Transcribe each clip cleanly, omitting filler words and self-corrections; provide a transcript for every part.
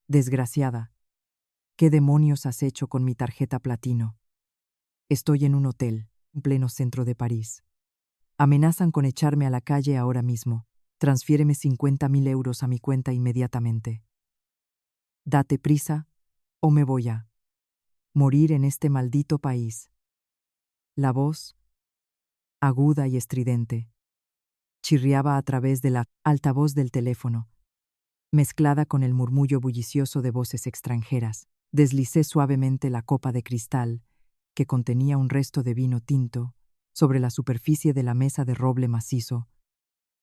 Desgraciada, ¿qué demonios has hecho con mi tarjeta platino? Estoy en un hotel, en pleno centro de París. Amenazan con echarme a la calle ahora mismo. Transfiéreme 50.000 euros a mi cuenta inmediatamente. Date prisa, o me voy a morir en este maldito país. La voz, aguda y estridente, chirriaba a través de la altavoz del teléfono, mezclada con el murmullo bullicioso de voces extranjeras. Deslicé suavemente la copa de cristal, que contenía un resto de vino tinto, sobre la superficie de la mesa de roble macizo,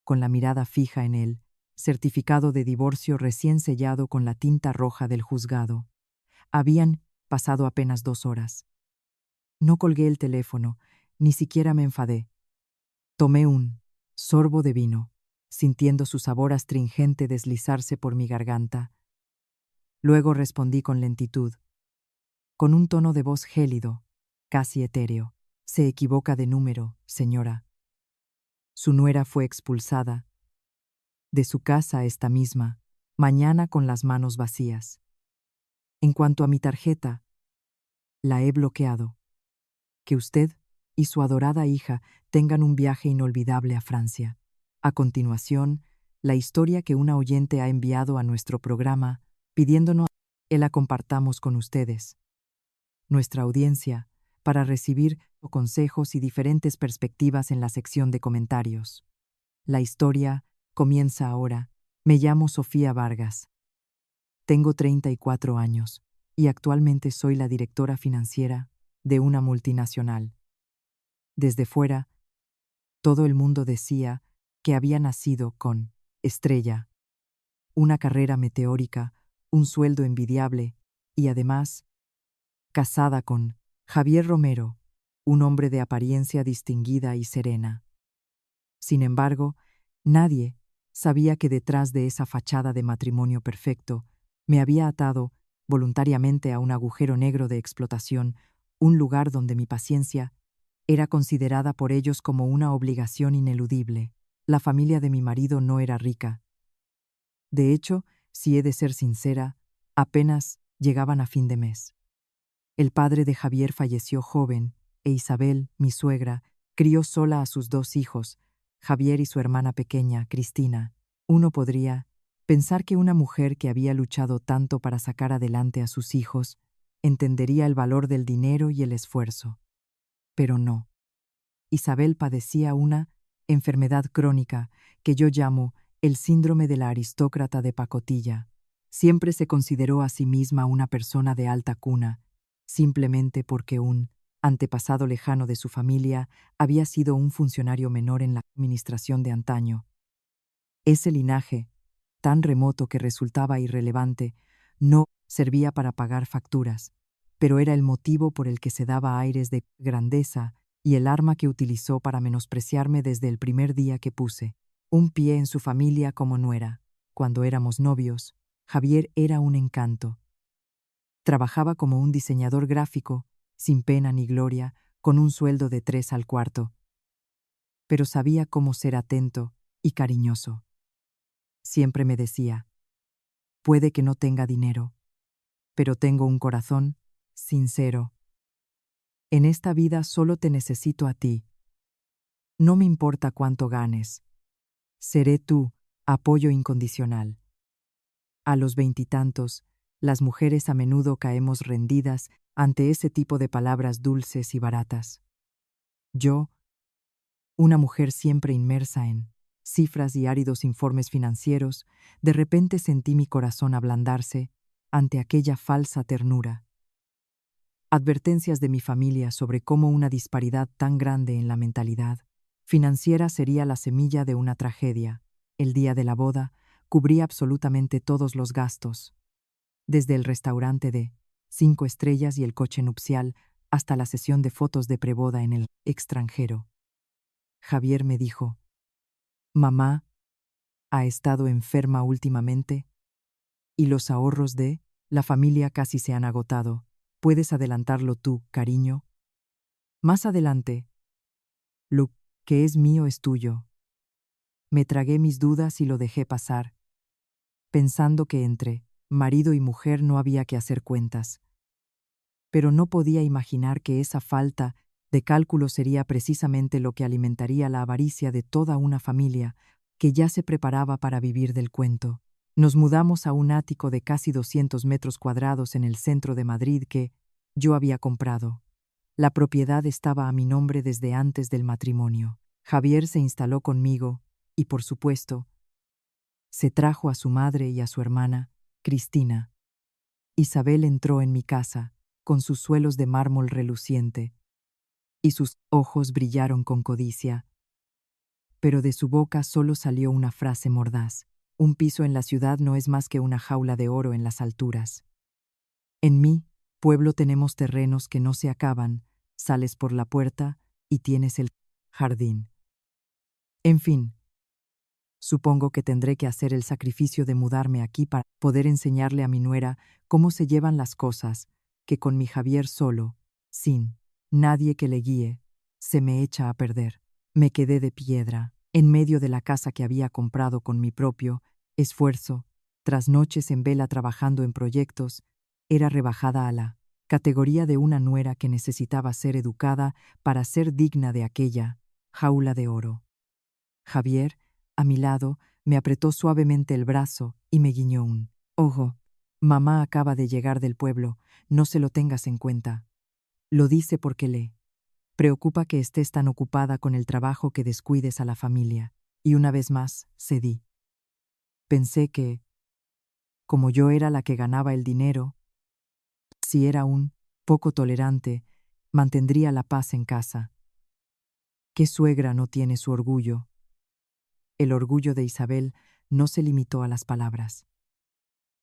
con la mirada fija en el certificado de divorcio recién sellado con la tinta roja del juzgado. Habían pasado apenas 2 horas. No colgué el teléfono, ni siquiera me enfadé. Tomé un sorbo de vino, sintiendo su sabor astringente deslizarse por mi garganta. Luego respondí con lentitud, con un tono de voz gélido, casi etéreo. Se equivoca de número, señora. Su nuera fue expulsada de su casa esta misma mañana con las manos vacías. En cuanto a mi tarjeta, la he bloqueado. Que usted y su adorada hija tengan un viaje inolvidable a Francia. A continuación, la historia que una oyente ha enviado a nuestro programa, pidiéndonos que la compartamos con ustedes, nuestra audiencia, para recibir consejos y diferentes perspectivas en la sección de comentarios. La historia comienza ahora. Me llamo Sofía Vargas. Tengo 34 años y actualmente soy la directora financiera de una multinacional. Desde fuera, todo el mundo decía que había nacido con estrella, una carrera meteórica, un sueldo envidiable y además casada con Javier Romero, un hombre de apariencia distinguida y serena. Sin embargo, nadie sabía que detrás de esa fachada de matrimonio perfecto me había atado voluntariamente a un agujero negro de explotación, un lugar donde mi paciencia era considerada por ellos como una obligación ineludible. La familia de mi marido no era rica. De hecho, si he de ser sincera, apenas llegaban a fin de mes. El padre de Javier falleció joven, e Isabel, mi suegra, crió sola a sus 2 hijos, Javier y su hermana pequeña, Cristina. Uno podría pensar que una mujer que había luchado tanto para sacar adelante a sus hijos entendería el valor del dinero y el esfuerzo. Pero no. Isabel padecía una enfermedad crónica que yo llamo el síndrome de la aristócrata de pacotilla. Siempre se consideró a sí misma una persona de alta cuna, simplemente porque un antepasado lejano de su familia había sido un funcionario menor en la administración de antaño. Ese linaje, tan remoto que resultaba irrelevante, no servía para pagar facturas, pero era el motivo por el que se daba aires de grandeza y el arma que utilizó para menospreciarme desde el primer día que puse un pie en su familia como nuera. Cuando éramos novios, Javier era un encanto. Trabajaba como un diseñador gráfico, sin pena ni gloria, con un sueldo de 3 al cuarto. Pero sabía cómo ser atento y cariñoso. Siempre me decía, puede que no tenga dinero, pero tengo un corazón sincero. En esta vida solo te necesito a ti. No me importa cuánto ganes. Seré tu apoyo incondicional. A los 20 y tantos, las mujeres a menudo caemos rendidas ante ese tipo de palabras dulces y baratas. Yo, una mujer siempre inmersa en cifras y áridos informes financieros, de repente sentí mi corazón ablandarse ante aquella falsa ternura. Advertencias de mi familia sobre cómo una disparidad tan grande en la mentalidad financiera sería la semilla de una tragedia. El día de la boda cubría absolutamente todos los gastos, desde el restaurante de 5 estrellas y el coche nupcial hasta la sesión de fotos de preboda en el extranjero. Javier me dijo, «Mamá ha estado enferma últimamente y los ahorros de la familia casi se han agotado. ¿Puedes adelantarlo tú, cariño?» Más adelante, lo que es mío es tuyo. Me tragué mis dudas y lo dejé pasar, pensando que entre marido y mujer, no había que hacer cuentas. Pero no podía imaginar que esa falta de cálculo sería precisamente lo que alimentaría la avaricia de toda una familia que ya se preparaba para vivir del cuento. Nos mudamos a un ático de casi 200 metros cuadrados en el centro de Madrid que yo había comprado. La propiedad estaba a mi nombre desde antes del matrimonio. Javier se instaló conmigo y, por supuesto, se trajo a su madre y a su hermana, Cristina. Isabel entró en mi casa, con sus suelos de mármol reluciente, y sus ojos brillaron con codicia. Pero de su boca solo salió una frase mordaz: un piso en la ciudad no es más que una jaula de oro en las alturas. En mi pueblo tenemos terrenos que no se acaban, sales por la puerta y tienes el jardín. En fin, supongo que tendré que hacer el sacrificio de mudarme aquí para poder enseñarle a mi nuera cómo se llevan las cosas, que con mi Javier solo, sin nadie que le guíe, se me echa a perder. Me quedé de piedra, en medio de la casa que había comprado con mi propio esfuerzo, tras noches en vela trabajando en proyectos. Era rebajada a la categoría de una nuera que necesitaba ser educada para ser digna de aquella jaula de oro. Javier, a mi lado, me apretó suavemente el brazo y me guiñó un ojo. Mamá acaba de llegar del pueblo, no se lo tengas en cuenta. Lo dice porque le preocupa que estés tan ocupada con el trabajo que descuides a la familia. Y una vez más, cedí. Pensé que, como yo era la que ganaba el dinero, si era un poco tolerante, mantendría la paz en casa. ¿Qué suegra no tiene su orgullo? El orgullo de Isabel no se limitó a las palabras.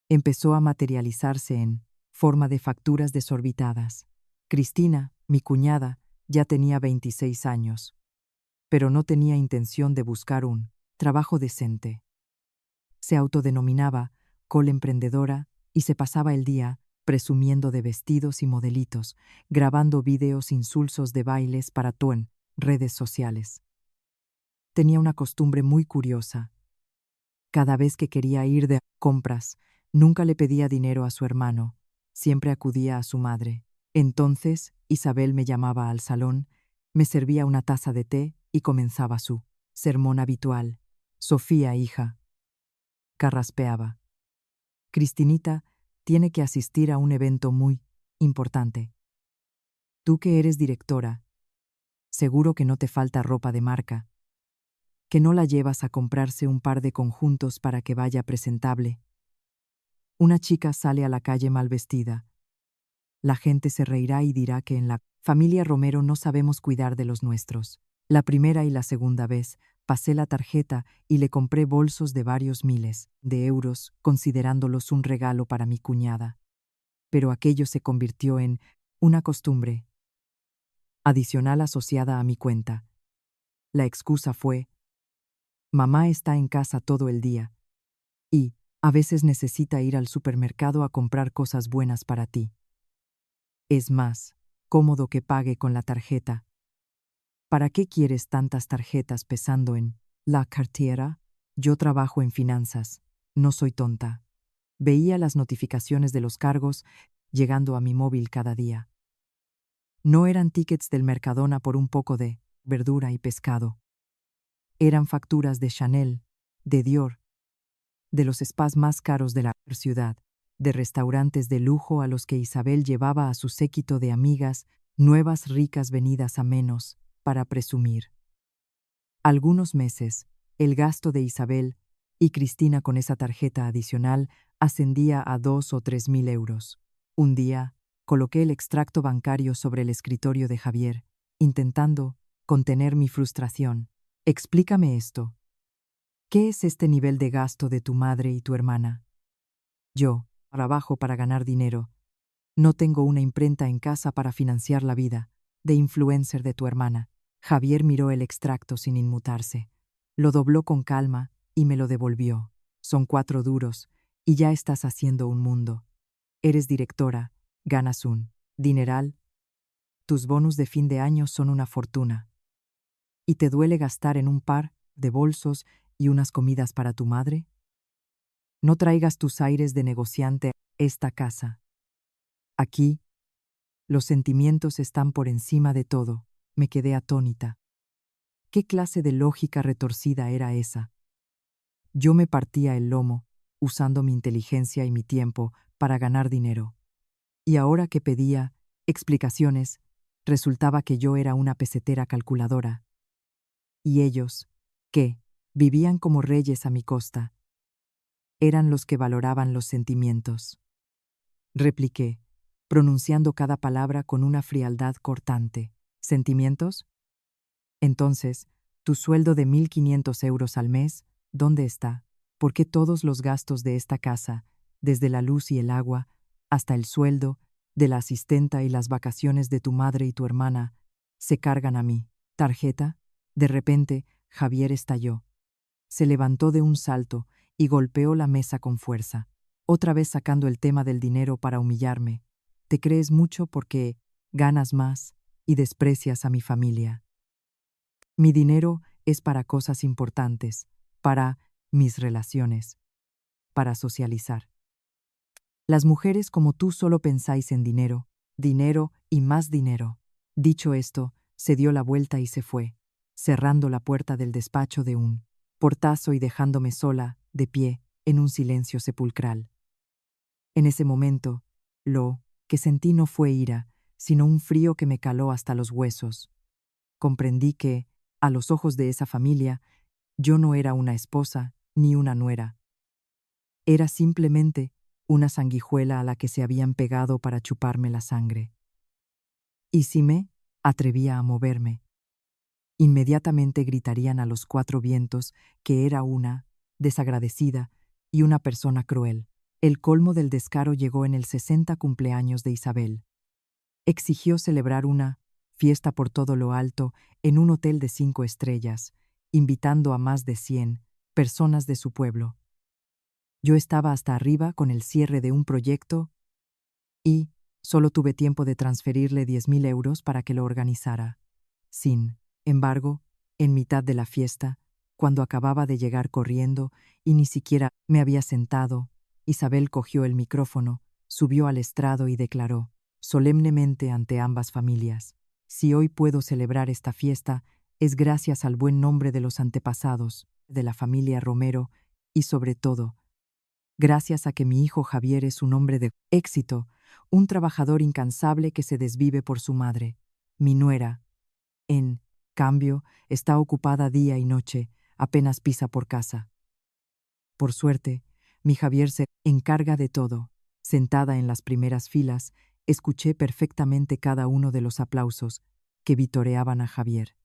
Empezó a materializarse en forma de facturas desorbitadas. Cristina, mi cuñada, ya tenía 26 años, pero no tenía intención de buscar un trabajo decente. Se autodenominaba emprendedora y se pasaba el día presumiendo de vestidos y modelitos, grabando vídeos insulsos de bailes para en redes sociales. Tenía una costumbre muy curiosa. Cada vez que quería ir de compras, nunca le pedía dinero a su hermano, siempre acudía a su madre. Entonces, Isabel me llamaba al salón, me servía una taza de té y comenzaba su sermón habitual. Sofía, hija, carraspeaba. Cristinita tiene que asistir a un evento muy importante. Tú que eres directora, seguro que no te falta ropa de marca, que no la llevas a comprarse un par de conjuntos para que vaya presentable. Una chica sale a la calle mal vestida. La gente se reirá y dirá que en la familia Romero no sabemos cuidar de los nuestros. La primera y la segunda vez pasé la tarjeta y le compré bolsos de varios miles de euros, considerándolos un regalo para mi cuñada. Pero aquello se convirtió en una costumbre adicional asociada a mi cuenta. La excusa fue: mamá está en casa todo el día y a veces necesita ir al supermercado a comprar cosas buenas para ti. Es más cómodo que pague con la tarjeta. ¿Para qué quieres tantas tarjetas pesando en la cartera? Yo trabajo en finanzas, no soy tonta. Veía las notificaciones de los cargos llegando a mi móvil cada día. No eran tickets del Mercadona por un poco de verdura y pescado. Eran facturas de Chanel, de Dior, de los spas más caros de la ciudad, de restaurantes de lujo a los que Isabel llevaba a su séquito de amigas, nuevas ricas venidas a menos, para presumir. Algunos meses, el gasto de Isabel y Cristina con esa tarjeta adicional ascendía a 2 o 3 mil euros. Un día, coloqué el extracto bancario sobre el escritorio de Javier, intentando contener mi frustración. Explícame esto. ¿Qué es este nivel de gasto de tu madre y tu hermana? Yo trabajo para ganar dinero. No tengo una imprenta en casa para financiar la vida de influencer de tu hermana. Javier miró el extracto sin inmutarse. Lo dobló con calma y me lo devolvió. Son 4 duros y ya estás haciendo un mundo. Eres directora, ganas un dineral. Tus bonus de fin de año son una fortuna. ¿Y te duele gastar en un par de bolsos y unas comidas para tu madre? No traigas tus aires de negociante a esta casa. Aquí, los sentimientos están por encima de todo. Me quedé atónita. ¿Qué clase de lógica retorcida era esa? Yo me partía el lomo, usando mi inteligencia y mi tiempo para ganar dinero. Y ahora que pedía explicaciones, resultaba que yo era una pesetera calculadora. Y ellos, que vivían como reyes a mi costa, eran los que valoraban los sentimientos. Repliqué, pronunciando cada palabra con una frialdad cortante. ¿Sentimientos? Entonces, tu sueldo de 1.500 € al mes, ¿dónde está? ¿Por qué todos los gastos de esta casa, desde la luz y el agua, hasta el sueldo de la asistenta y las vacaciones de tu madre y tu hermana, se cargan a mí? ¿Tarjeta? De repente, Javier estalló. Se levantó de un salto y golpeó la mesa con fuerza, otra vez sacando el tema del dinero para humillarme. Te crees mucho porque ganas más y desprecias a mi familia. Mi dinero es para cosas importantes, para mis relaciones, para socializar. Las mujeres como tú solo pensáis en dinero, dinero y más dinero. Dicho esto, se dio la vuelta y se fue, cerrando la puerta del despacho de un portazo y dejándome sola, de pie, en un silencio sepulcral. En ese momento, lo que sentí no fue ira, sino un frío que me caló hasta los huesos. Comprendí que, a los ojos de esa familia, yo no era una esposa ni una nuera. Era simplemente una sanguijuela a la que se habían pegado para chuparme la sangre. Y si me atrevía a moverme, inmediatamente gritarían a los cuatro vientos que era una desagradecida y una persona cruel. El colmo del descaro llegó en el 60 cumpleaños de Isabel. Exigió celebrar una fiesta por todo lo alto en un hotel de 5 estrellas, invitando a más de 100 personas de su pueblo. Yo estaba hasta arriba con el cierre de un proyecto y solo tuve tiempo de transferirle 10.000 € para que lo organizara. Sin embargo, en mitad de la fiesta, cuando acababa de llegar corriendo y ni siquiera me había sentado, Isabel cogió el micrófono, subió al estrado y declaró, solemnemente ante ambas familias: si hoy puedo celebrar esta fiesta, es gracias al buen nombre de los antepasados, de la familia Romero, y sobre todo, gracias a que mi hijo Javier es un hombre de éxito, un trabajador incansable que se desvive por su madre. Mi nuera, en cambio, está ocupada día y noche, apenas pisa por casa. Por suerte, mi Javier se encarga de todo. Sentada en las primeras filas, escuché perfectamente cada uno de los aplausos que vitoreaban a Javier.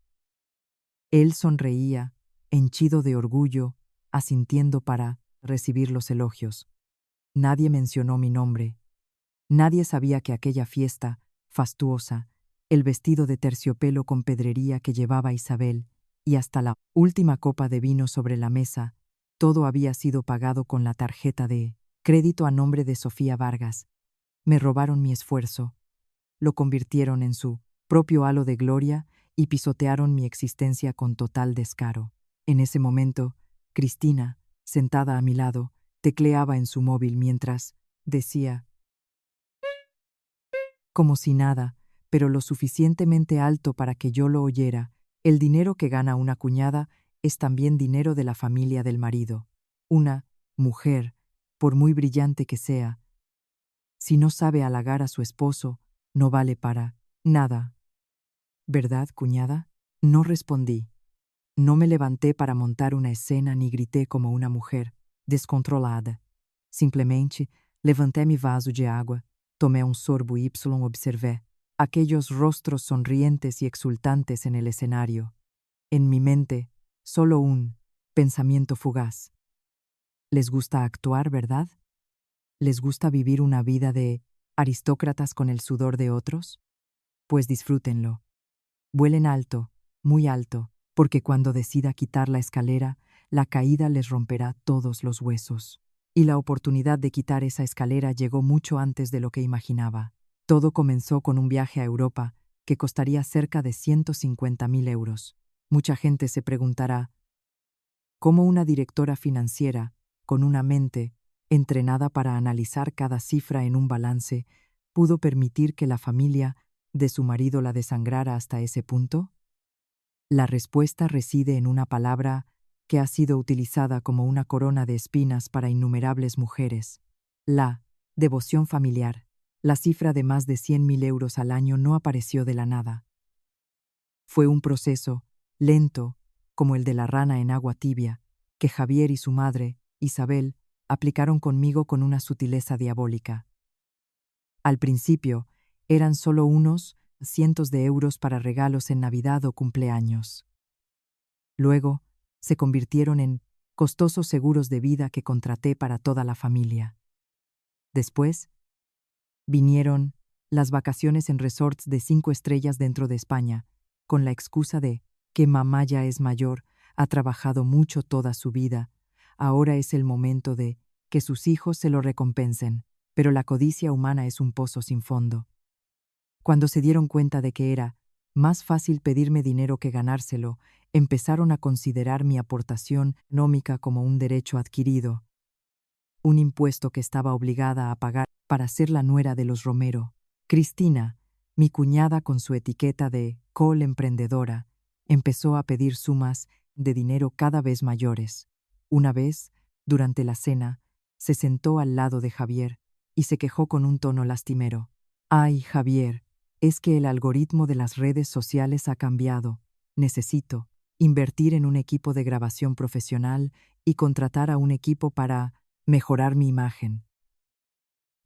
Él sonreía, henchido de orgullo, asintiendo para recibir los elogios. Nadie mencionó mi nombre. Nadie sabía que aquella fiesta, fastuosa, el vestido de terciopelo con pedrería que llevaba Isabel, y hasta la última copa de vino sobre la mesa, todo había sido pagado con la tarjeta de crédito a nombre de Sofía Vargas. Me robaron mi esfuerzo, lo convirtieron en su propio halo de gloria y pisotearon mi existencia con total descaro. En ese momento, Cristina, sentada a mi lado, tecleaba en su móvil mientras decía, como si nada, pero lo suficientemente alto para que yo lo oyera: el dinero que gana una cuñada es también dinero de la familia del marido. Una mujer, por muy brillante que sea, si no sabe halagar a su esposo, no vale para nada. ¿Verdad, cuñada? No respondí. No me levanté para montar una escena ni grité como una mujer descontrolada. Simplemente levanté mi vaso de agua, tomé un sorbo y observé aquellos rostros sonrientes y exultantes en el escenario. En mi mente, solo un pensamiento fugaz. ¿Les gusta actuar, verdad? ¿Les gusta vivir una vida de aristócratas con el sudor de otros? Pues disfrútenlo. Vuelen alto, muy alto, porque cuando decida quitar la escalera, la caída les romperá todos los huesos. Y la oportunidad de quitar esa escalera llegó mucho antes de lo que imaginaba. Todo comenzó con un viaje a Europa que costaría cerca de 150.000 €. Mucha gente se preguntará, ¿cómo una directora financiera, con una mente entrenada para analizar cada cifra en un balance, pudo permitir que la familia de su marido la desangrara hasta ese punto? La respuesta reside en una palabra que ha sido utilizada como una corona de espinas para innumerables mujeres: la devoción familiar. La cifra de más de 100.000 euros al año no apareció de la nada. Fue un proceso lento, como el de la rana en agua tibia, que Javier y su madre, Isabel, aplicaron conmigo con una sutileza diabólica. Al principio, eran solo unos cientos de euros para regalos en Navidad o cumpleaños. Luego, se convirtieron en costosos seguros de vida que contraté para toda la familia. Después, vinieron las vacaciones en resorts de 5 estrellas dentro de España, con la excusa de que mamá ya es mayor, ha trabajado mucho toda su vida, ahora es el momento de que sus hijos se lo recompensen, pero la codicia humana es un pozo sin fondo. Cuando se dieron cuenta de que era más fácil pedirme dinero que ganárselo, empezaron a considerar mi aportación económica como un derecho adquirido, un impuesto que estaba obligada a pagar para ser la nuera de los Romero. Cristina, mi cuñada con su etiqueta de col emprendedora, empezó a pedir sumas de dinero cada vez mayores. Una vez, durante la cena, se sentó al lado de Javier y se quejó con un tono lastimero. «Ay, Javier, es que el algoritmo de las redes sociales ha cambiado. Necesito invertir en un equipo de grabación profesional y contratar a un equipo para mejorar mi imagen.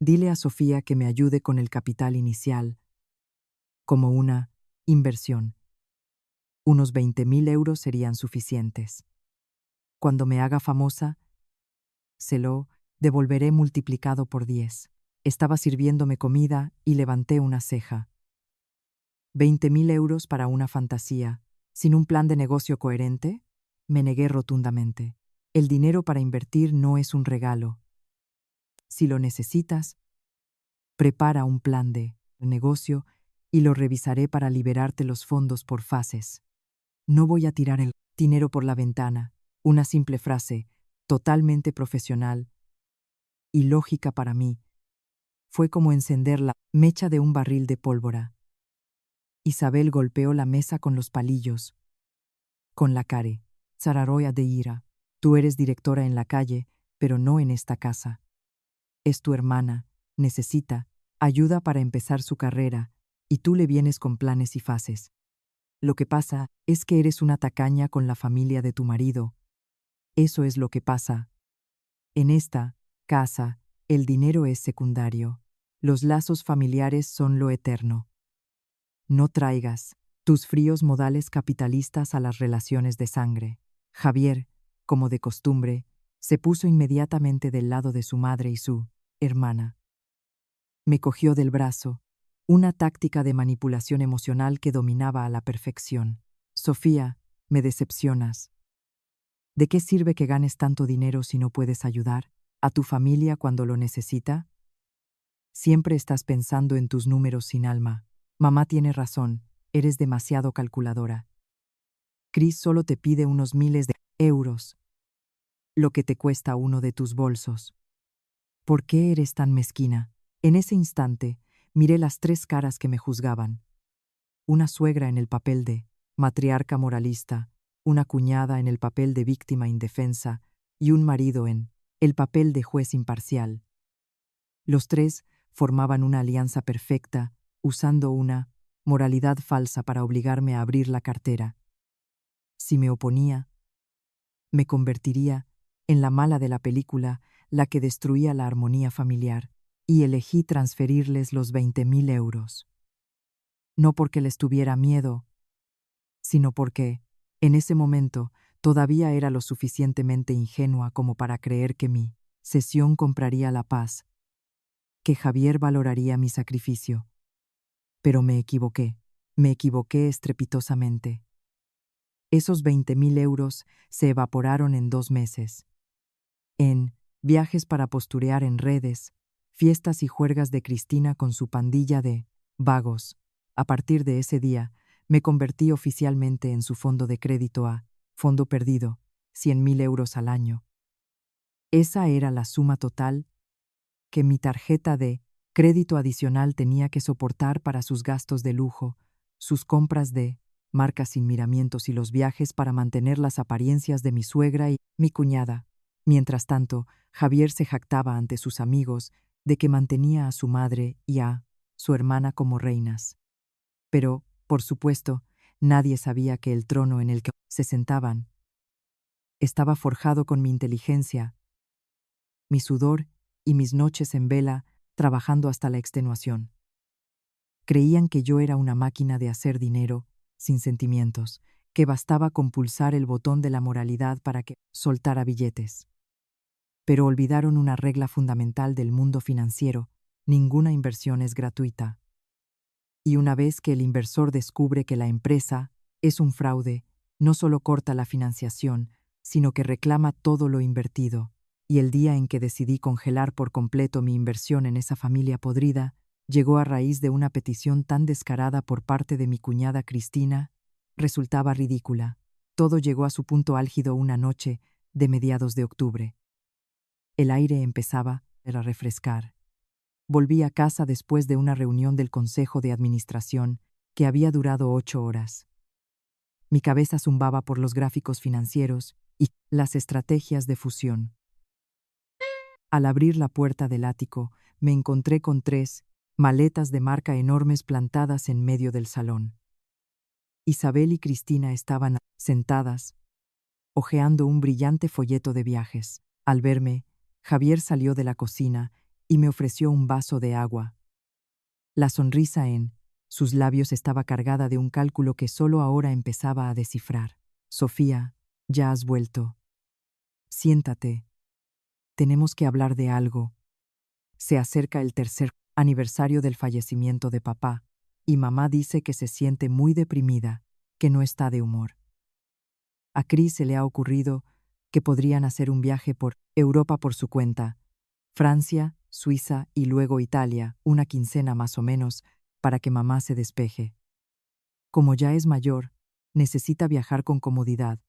Dile a Sofía que me ayude con el capital inicial, como una inversión. Unos 20.000 euros serían suficientes. Cuando me haga famosa, se lo devolveré multiplicado por 10. Estaba sirviéndome comida y levanté una ceja. 20.000 euros para una fantasía, sin un plan de negocio coherente. Me negué rotundamente. El dinero para invertir no es un regalo. Si lo necesitas, prepara un plan de negocio y lo revisaré para liberarte los fondos por fases. No voy a tirar el dinero por la ventana. Una simple frase, totalmente profesional y lógica para mí, fue como encender la mecha de un barril de pólvora. Isabel golpeó la mesa con los palillos. Con la cara zararoya de ira. Tú eres directora en la calle, pero no en esta casa. Es tu hermana, necesita ayuda para empezar su carrera, y tú le vienes con planes y fases. Lo que pasa es que eres una tacaña con la familia de tu marido. Eso es lo que pasa. En esta casa, el dinero es secundario. Los lazos familiares son lo eterno. No traigas tus fríos modales capitalistas a las relaciones de sangre. Javier, como de costumbre, se puso inmediatamente del lado de su madre y su hermana. Me cogió del brazo, una táctica de manipulación emocional que dominaba a la perfección. Sofía, me decepcionas. ¿De qué sirve que ganes tanto dinero si no puedes ayudar a tu familia cuando lo necesita? Siempre estás pensando en tus números sin alma. Mamá tiene razón, eres demasiado calculadora. Chris solo te pide unos miles de euros, lo que te cuesta uno de tus bolsos. ¿Por qué eres tan mezquina? En ese instante, miré las 3 caras que me juzgaban. Una suegra en el papel de matriarca moralista, una cuñada en el papel de víctima indefensa y un marido en el papel de juez imparcial. Los 3 formaban una alianza perfecta, usando una moralidad falsa para obligarme a abrir la cartera. Si me oponía, me convertiría en la mala de la película, la que destruía la armonía familiar, y elegí transferirles los 20.000 euros. No porque les tuviera miedo, sino porque, en ese momento, todavía era lo suficientemente ingenua como para creer que mi cesión compraría la paz, que Javier valoraría mi sacrificio. Pero me equivoqué estrepitosamente. Esos 20.000 euros se evaporaron en 2 meses. En viajes para posturear en redes, fiestas y juergas de Cristina con su pandilla de vagos. A partir de ese día, me convertí oficialmente en su fondo de crédito a fondo perdido, 100.000 euros al año. Esa era la suma total que mi tarjeta de crédito adicional tenía que soportar para sus gastos de lujo, sus compras de marcas sin miramientos y los viajes para mantener las apariencias de mi suegra y mi cuñada. Mientras tanto, Javier se jactaba ante sus amigos de que mantenía a su madre y a su hermana como reinas. Pero, por supuesto, nadie sabía que el trono en el que se sentaban estaba forjado con mi inteligencia, mi sudor y mis noches en vela trabajando hasta la extenuación. Creían que yo era una máquina de hacer dinero, sin sentimientos, que bastaba con pulsar el botón de la moralidad para que soltara billetes. Pero olvidaron una regla fundamental del mundo financiero: ninguna inversión es gratuita. Y una vez que el inversor descubre que la empresa es un fraude, no solo corta la financiación, sino que reclama todo lo invertido. Y el día en que decidí congelar por completo mi inversión en esa familia podrida, llegó a raíz de una petición tan descarada por parte de mi cuñada Cristina. Resultaba ridícula. Todo llegó a su punto álgido una noche de mediados de octubre. El aire empezaba a refrescar. Volví a casa después de una reunión del Consejo de Administración que había durado 8 horas. Mi cabeza zumbaba por los gráficos financieros y las estrategias de fusión. Al abrir la puerta del ático, me encontré con 3 maletas de marca enormes plantadas en medio del salón. Isabel y Cristina estaban sentadas, hojeando un brillante folleto de viajes. Al verme, Javier salió de la cocina y me ofreció un vaso de agua. La sonrisa en sus labios estaba cargada de un cálculo que solo ahora empezaba a descifrar. Sofía, ya has vuelto. Siéntate. Tenemos que hablar de algo. Se acerca el 3er aniversario del fallecimiento de papá, y mamá dice que se siente muy deprimida, que no está de humor. A Cris se le ha ocurrido que podrían hacer un viaje por Europa por su cuenta, Francia, Suiza y luego Italia, una quincena más o menos, para que mamá se despeje. Como ya es mayor, necesita viajar con comodidad.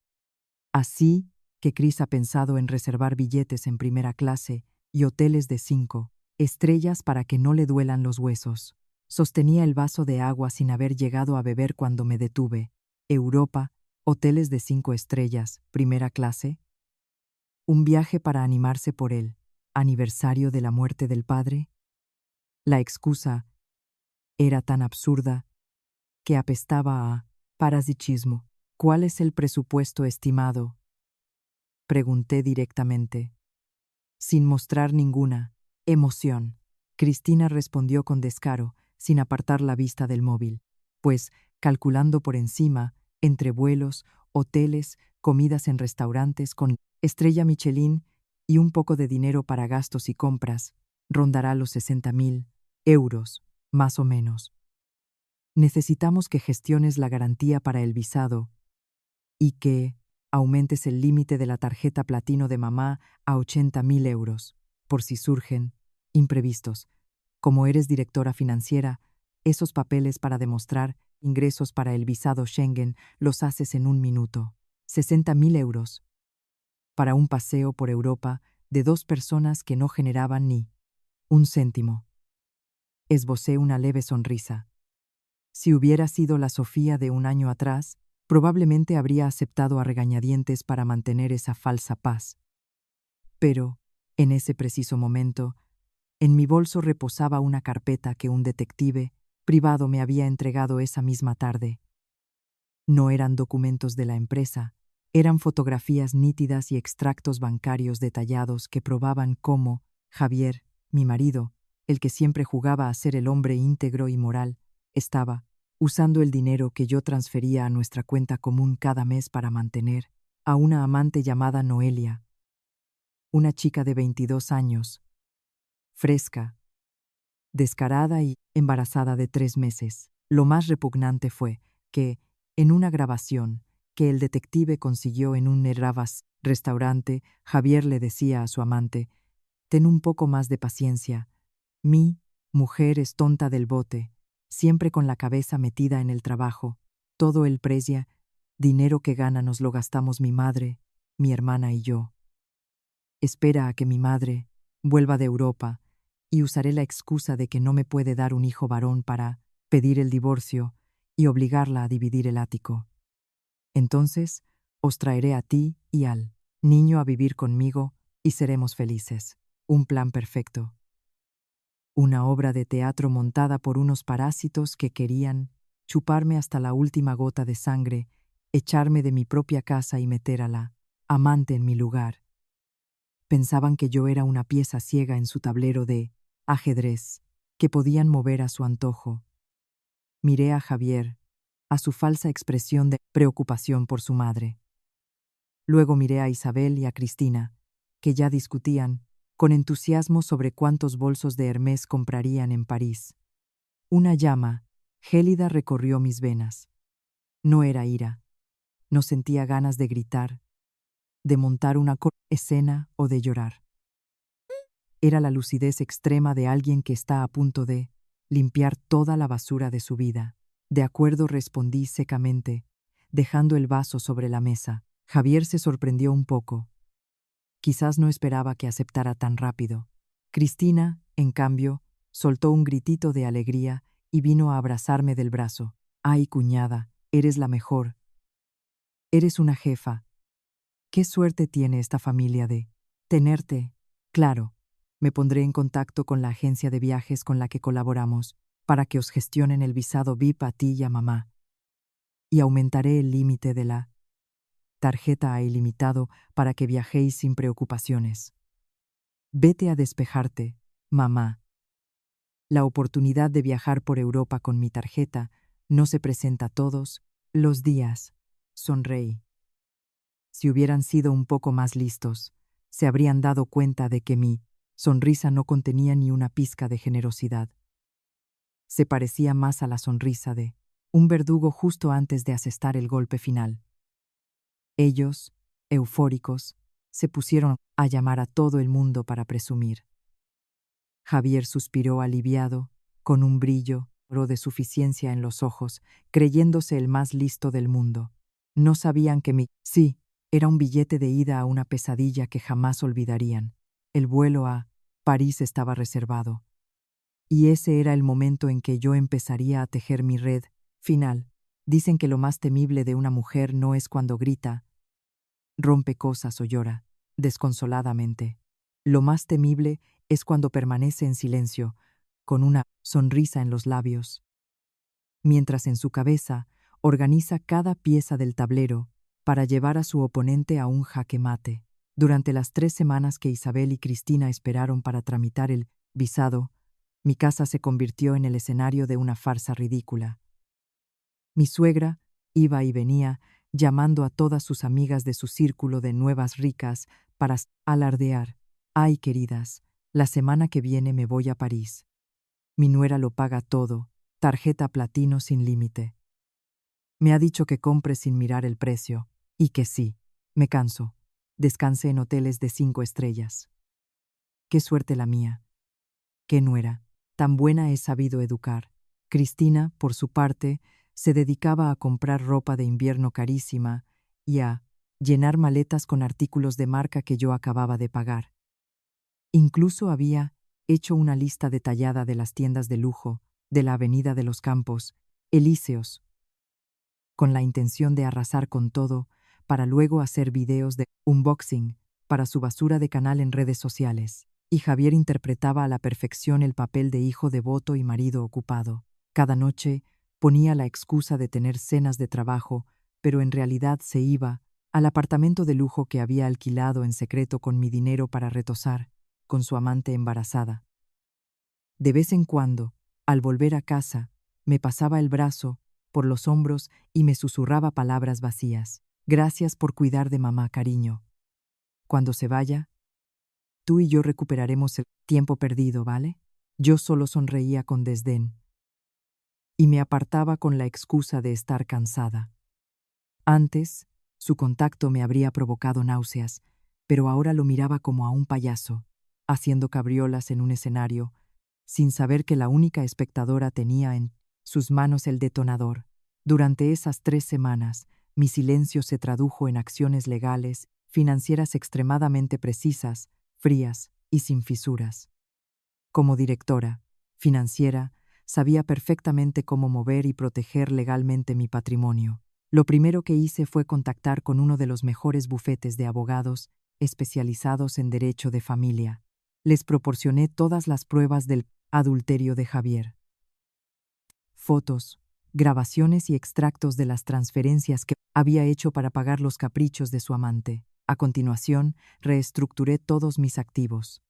Así que Cris ha pensado en reservar billetes en primera clase y hoteles de 5 estrellas para que no le duelan los huesos. Sostenía el vaso de agua sin haber llegado a beber cuando me detuve. Europa, hoteles de 5 estrellas, primera clase. Un viaje para animarse por el aniversario de la muerte del padre. La excusa era tan absurda que apestaba a parasitismo. ¿Cuál es el presupuesto estimado?, pregunté directamente, sin mostrar ninguna emoción. Cristina respondió con descaro, sin apartar la vista del móvil, pues, calculando por encima, entre vuelos, hoteles, comidas en restaurantes con estrella Michelin y un poco de dinero para gastos y compras, rondará los 60.000 euros, más o menos. Necesitamos que gestiones la garantía para el visado y que aumentes el límite de la tarjeta platino de mamá a 80.000 euros, por si surgen imprevistos. Como eres directora financiera, esos papeles para demostrar ingresos para el visado Schengen los haces en 1 minuto. 60.000 euros. Para un paseo por Europa de 2 personas que no generaban ni un céntimo. Esbocé una leve sonrisa. Si hubiera sido la Sofía de un año atrás, probablemente habría aceptado a regañadientes para mantener esa falsa paz. Pero, en ese preciso momento, en mi bolso reposaba una carpeta que un detective privado me había entregado esa misma tarde. No eran documentos de la empresa, eran fotografías nítidas y extractos bancarios detallados que probaban cómo Javier, mi marido, el que siempre jugaba a ser el hombre íntegro y moral, estaba usando el dinero que yo transfería a nuestra cuenta común cada mes para mantener a una amante llamada Noelia, una chica de 22 años, fresca, descarada y embarazada de 3 meses. Lo más repugnante fue que, en una grabación que el detective consiguió en un Nerravas restaurante, Javier le decía a su amante: «Ten un poco más de paciencia. Mi mujer es tonta del bote, siempre con la cabeza metida en el trabajo. Todo el precia, dinero que gana nos lo gastamos mi madre, mi hermana y yo». Espera a que mi madre vuelva de Europa y usaré la excusa de que no me puede dar un hijo varón para pedir el divorcio y obligarla a dividir el ático. Entonces, os traeré a ti y al niño a vivir conmigo y seremos felices. Un plan perfecto. Una obra de teatro montada por unos parásitos que querían chuparme hasta la última gota de sangre, echarme de mi propia casa y meter a la amante en mi lugar. Pensaban que yo era una pieza ciega en su tablero de ajedrez, que podían mover a su antojo. Miré a Javier, a su falsa expresión de preocupación por su madre. Luego miré a Isabel y a Cristina, que ya discutían con entusiasmo sobre cuántos bolsos de Hermès comprarían en París. Una llama gélida recorrió mis venas. No era ira, no sentía ganas de gritar, de montar una escena o de llorar. Era la lucidez extrema de alguien que está a punto de limpiar toda la basura de su vida. De acuerdo, respondí secamente, dejando el vaso sobre la mesa. Javier se sorprendió un poco. Quizás no esperaba que aceptara tan rápido. Cristina, en cambio, soltó un gritito de alegría y vino a abrazarme del brazo. «Ay, cuñada, eres la mejor. Eres una jefa. Qué suerte tiene esta familia de tenerte. Claro, me pondré en contacto con la agencia de viajes con la que colaboramos para que os gestionen el visado VIP a ti y a mamá. Y aumentaré el límite de la tarjeta a ilimitado para que viajéis sin preocupaciones. Vete a despejarte, mamá. La oportunidad de viajar por Europa con mi tarjeta no se presenta todos los días. Sonreí. Si hubieran sido un poco más listos, se habrían dado cuenta de que mi sonrisa no contenía ni una pizca de generosidad. Se parecía más a la sonrisa de un verdugo justo antes de asestar el golpe final. Ellos, eufóricos, se pusieron a llamar a todo el mundo para presumir. Javier suspiró aliviado, con un brillo de suficiencia en los ojos, creyéndose el más listo del mundo. No sabían que sí, era un billete de ida a una pesadilla que jamás olvidarían. El vuelo a París estaba reservado. Y ese era el momento en que yo empezaría a tejer mi red final. Dicen que lo más temible de una mujer no es cuando grita, rompe cosas o llora, desconsoladamente. Lo más temible es cuando permanece en silencio, con una sonrisa en los labios, mientras en su cabeza organiza cada pieza del tablero para llevar a su oponente a un jaque mate. Durante las 3 semanas que Isabel y Cristina esperaron para tramitar el visado, mi casa se convirtió en el escenario de una farsa ridícula. Mi suegra iba y venía, llamando a todas sus amigas de su círculo de nuevas ricas para alardear. «Ay, queridas, la semana que viene me voy a París. Mi nuera lo paga todo, tarjeta platino sin límite. Me ha dicho que compre sin mirar el precio, y que sí, me canso. Descansé en hoteles de 5 estrellas. Qué suerte la mía. Qué nuera, tan buena he sabido educar». Cristina, por su parte, se dedicaba a comprar ropa de invierno carísima y a llenar maletas con artículos de marca que yo acababa de pagar. Incluso había hecho una lista detallada de las tiendas de lujo de la Avenida de los Campos Elíseos, con la intención de arrasar con todo para luego hacer videos de unboxing para su basura de canal en redes sociales. Y Javier interpretaba a la perfección el papel de hijo devoto y marido ocupado. Cada noche ponía la excusa de tener cenas de trabajo, pero en realidad se iba al apartamento de lujo que había alquilado en secreto con mi dinero para retosar con su amante embarazada. De vez en cuando, al volver a casa, me pasaba el brazo por los hombros y me susurraba palabras vacías. «Gracias por cuidar de mamá, cariño. Cuando se vaya, tú y yo recuperaremos el tiempo perdido, ¿vale?» Yo solo sonreía con desdén y me apartaba con la excusa de estar cansada. Antes, su contacto me habría provocado náuseas, pero ahora lo miraba como a un payaso, haciendo cabriolas en un escenario, sin saber que la única espectadora tenía en sus manos el detonador. Durante esas 3 semanas, mi silencio se tradujo en acciones legales financieras extremadamente precisas, frías y sin fisuras. Como directora financiera, sabía perfectamente cómo mover y proteger legalmente mi patrimonio. Lo primero que hice fue contactar con uno de los mejores bufetes de abogados especializados en derecho de familia. Les proporcioné todas las pruebas del adulterio de Javier. Fotos, grabaciones y extractos de las transferencias que había hecho para pagar los caprichos de su amante. A continuación, reestructuré todos mis activos.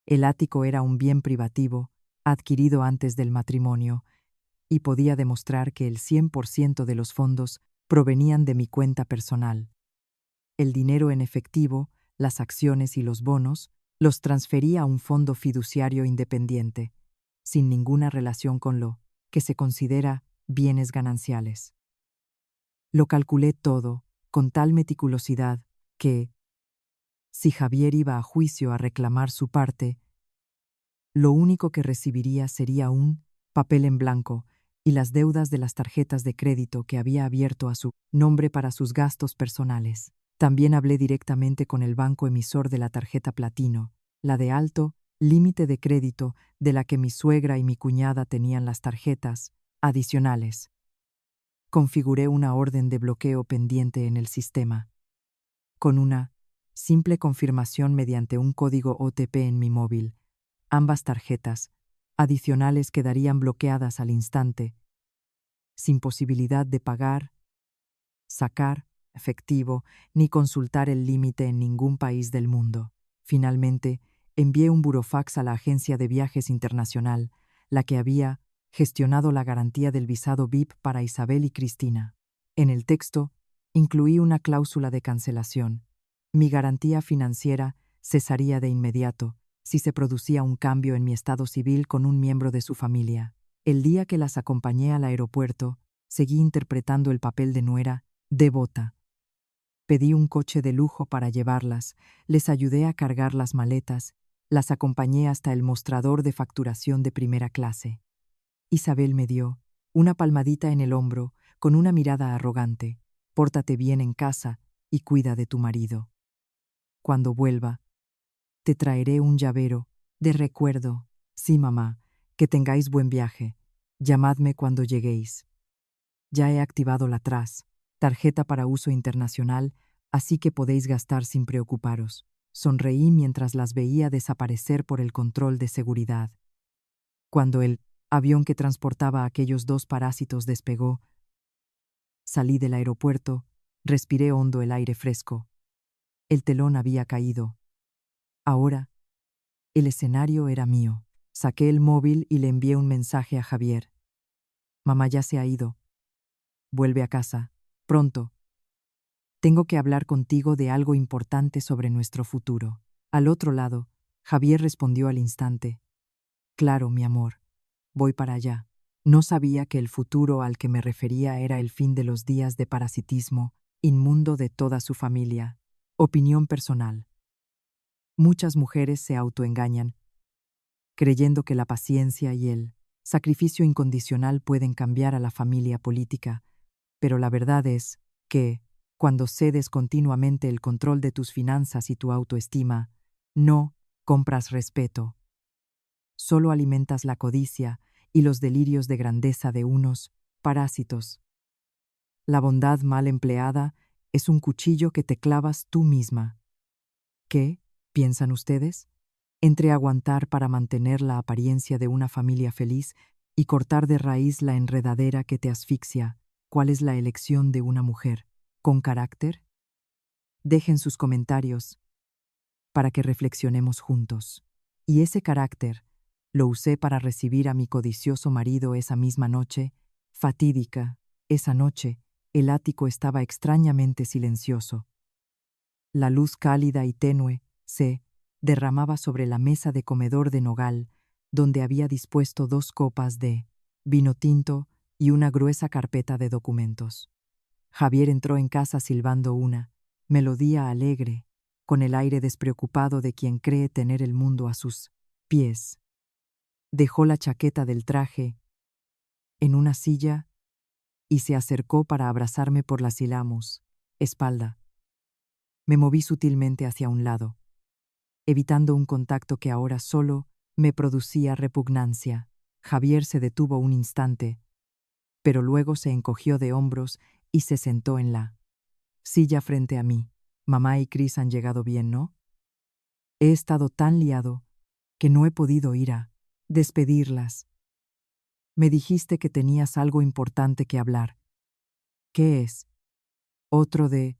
El ático era un bien privativo, adquirido antes del matrimonio, y podía demostrar que el 100% de los fondos provenían de mi cuenta personal. El dinero en efectivo, las acciones y los bonos, los transferí a un fondo fiduciario independiente, sin ninguna relación con lo que se considera bienes gananciales. Lo calculé todo con tal meticulosidad que, si Javier iba a juicio a reclamar su parte, lo único que recibiría sería un papel en blanco y las deudas de las tarjetas de crédito que había abierto a su nombre para sus gastos personales. También hablé directamente con el banco emisor de la tarjeta Platino, la de alto límite de crédito de la que mi suegra y mi cuñada tenían las tarjetas adicionales. Configuré una orden de bloqueo pendiente en el sistema. Con una simple confirmación mediante un código OTP en mi móvil, ambas tarjetas adicionales quedarían bloqueadas al instante, sin posibilidad de pagar, sacar efectivo ni consultar el límite en ningún país del mundo. Finalmente, envié un burofax a la agencia de viajes internacional, la que había gestionado la garantía del visado VIP para Isabel y Cristina. En el texto, incluí una cláusula de cancelación. Mi garantía financiera cesaría de inmediato si se producía un cambio en mi estado civil con un miembro de su familia. El día que las acompañé al aeropuerto, seguí interpretando el papel de nuera devota. Pedí un coche de lujo para llevarlas, les ayudé a cargar las maletas, las acompañé hasta el mostrador de facturación de primera clase. Isabel me dio una palmadita en el hombro con una mirada arrogante. Pórtate bien en casa y cuida de tu marido. Cuando vuelva, te traeré un llavero de recuerdo. Sí, mamá, que tengáis buen viaje. Llamadme cuando lleguéis. Ya he activado la tarjeta para uso internacional, así que podéis gastar sin preocuparos. Sonreí mientras las veía desaparecer por el control de seguridad. Cuando el avión que transportaba a aquellos dos parásitos despegó, salí del aeropuerto, respiré hondo el aire fresco. El telón había caído. Ahora, el escenario era mío. Saqué el móvil y le envié un mensaje a Javier. Mamá ya se ha ido. Vuelve a casa. Pronto. Tengo que hablar contigo de algo importante sobre nuestro futuro. Al otro lado, Javier respondió al instante. Claro, mi amor. Voy para allá. No sabía que el futuro al que me refería era el fin de los días de parasitismo inmundo de toda su familia. Opinión personal. Muchas mujeres se autoengañan, creyendo que la paciencia y el sacrificio incondicional pueden cambiar a la familia política, pero la verdad es que, cuando cedes continuamente el control de tus finanzas y tu autoestima, no compras respeto. Solo alimentas la codicia y los delirios de grandeza de unos parásitos. La bondad mal empleada es un cuchillo que te clavas tú misma. ¿Qué piensan ustedes? Entre aguantar para mantener la apariencia de una familia feliz y cortar de raíz la enredadera que te asfixia, ¿cuál es la elección de una mujer con carácter? Dejen sus comentarios para que reflexionemos juntos. Y ese carácter lo usé para recibir a mi codicioso marido esa misma noche, fatídica. Esa noche, el ático estaba extrañamente silencioso. La luz cálida y tenue se derramaba sobre la mesa de comedor de nogal, donde había dispuesto 2 copas de vino tinto y una gruesa carpeta de documentos. Javier entró en casa silbando una melodía alegre, con el aire despreocupado de quien cree tener el mundo a sus pies. Dejó la chaqueta del traje en una silla y se acercó para abrazarme por las hilamus, espalda. Me moví sutilmente hacia un lado, evitando un contacto que ahora solo me producía repugnancia. Javier se detuvo un instante, pero luego se encogió de hombros y se sentó en la silla frente a mí. Mamá y Chris han llegado bien, ¿no? He estado tan liado que no he podido ir a despedirlas. Me dijiste que tenías algo importante que hablar. ¿Qué es? ¿Otro de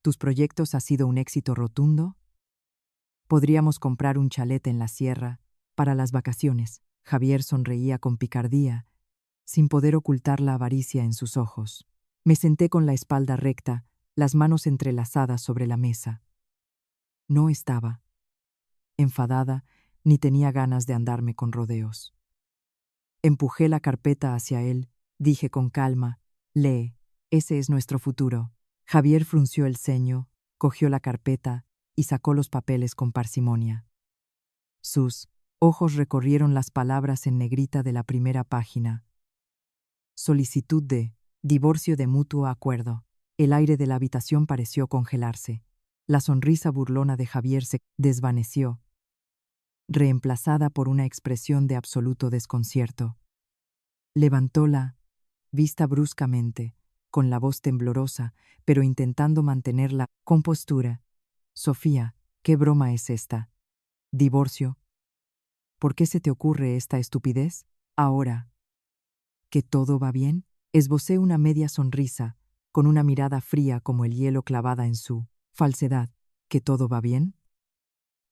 tus proyectos ha sido un éxito rotundo? Podríamos comprar un chalet en la sierra para las vacaciones. Javier sonreía con picardía, sin poder ocultar la avaricia en sus ojos. Me senté con la espalda recta, las manos entrelazadas sobre la mesa. No estaba enfadada ni tenía ganas de andarme con rodeos. Empujé la carpeta hacia él, dije con calma: lee, ese es nuestro futuro. Javier frunció el ceño, cogió la carpeta y sacó los papeles con parsimonia. Sus ojos recorrieron las palabras en negrita de la primera página. Solicitud de divorcio de mutuo acuerdo. El aire de la habitación pareció congelarse. La sonrisa burlona de Javier se desvaneció, reemplazada por una expresión de absoluto desconcierto. Levantó la vista bruscamente, con la voz temblorosa, pero intentando mantener la compostura. Sofía, ¿qué broma es esta? ¿Divorcio? ¿Por qué se te ocurre esta estupidez? Ahora ¿que todo va bien? Esbocé una media sonrisa, con una mirada fría como el hielo clavada en su falsedad. ¿Que todo va bien?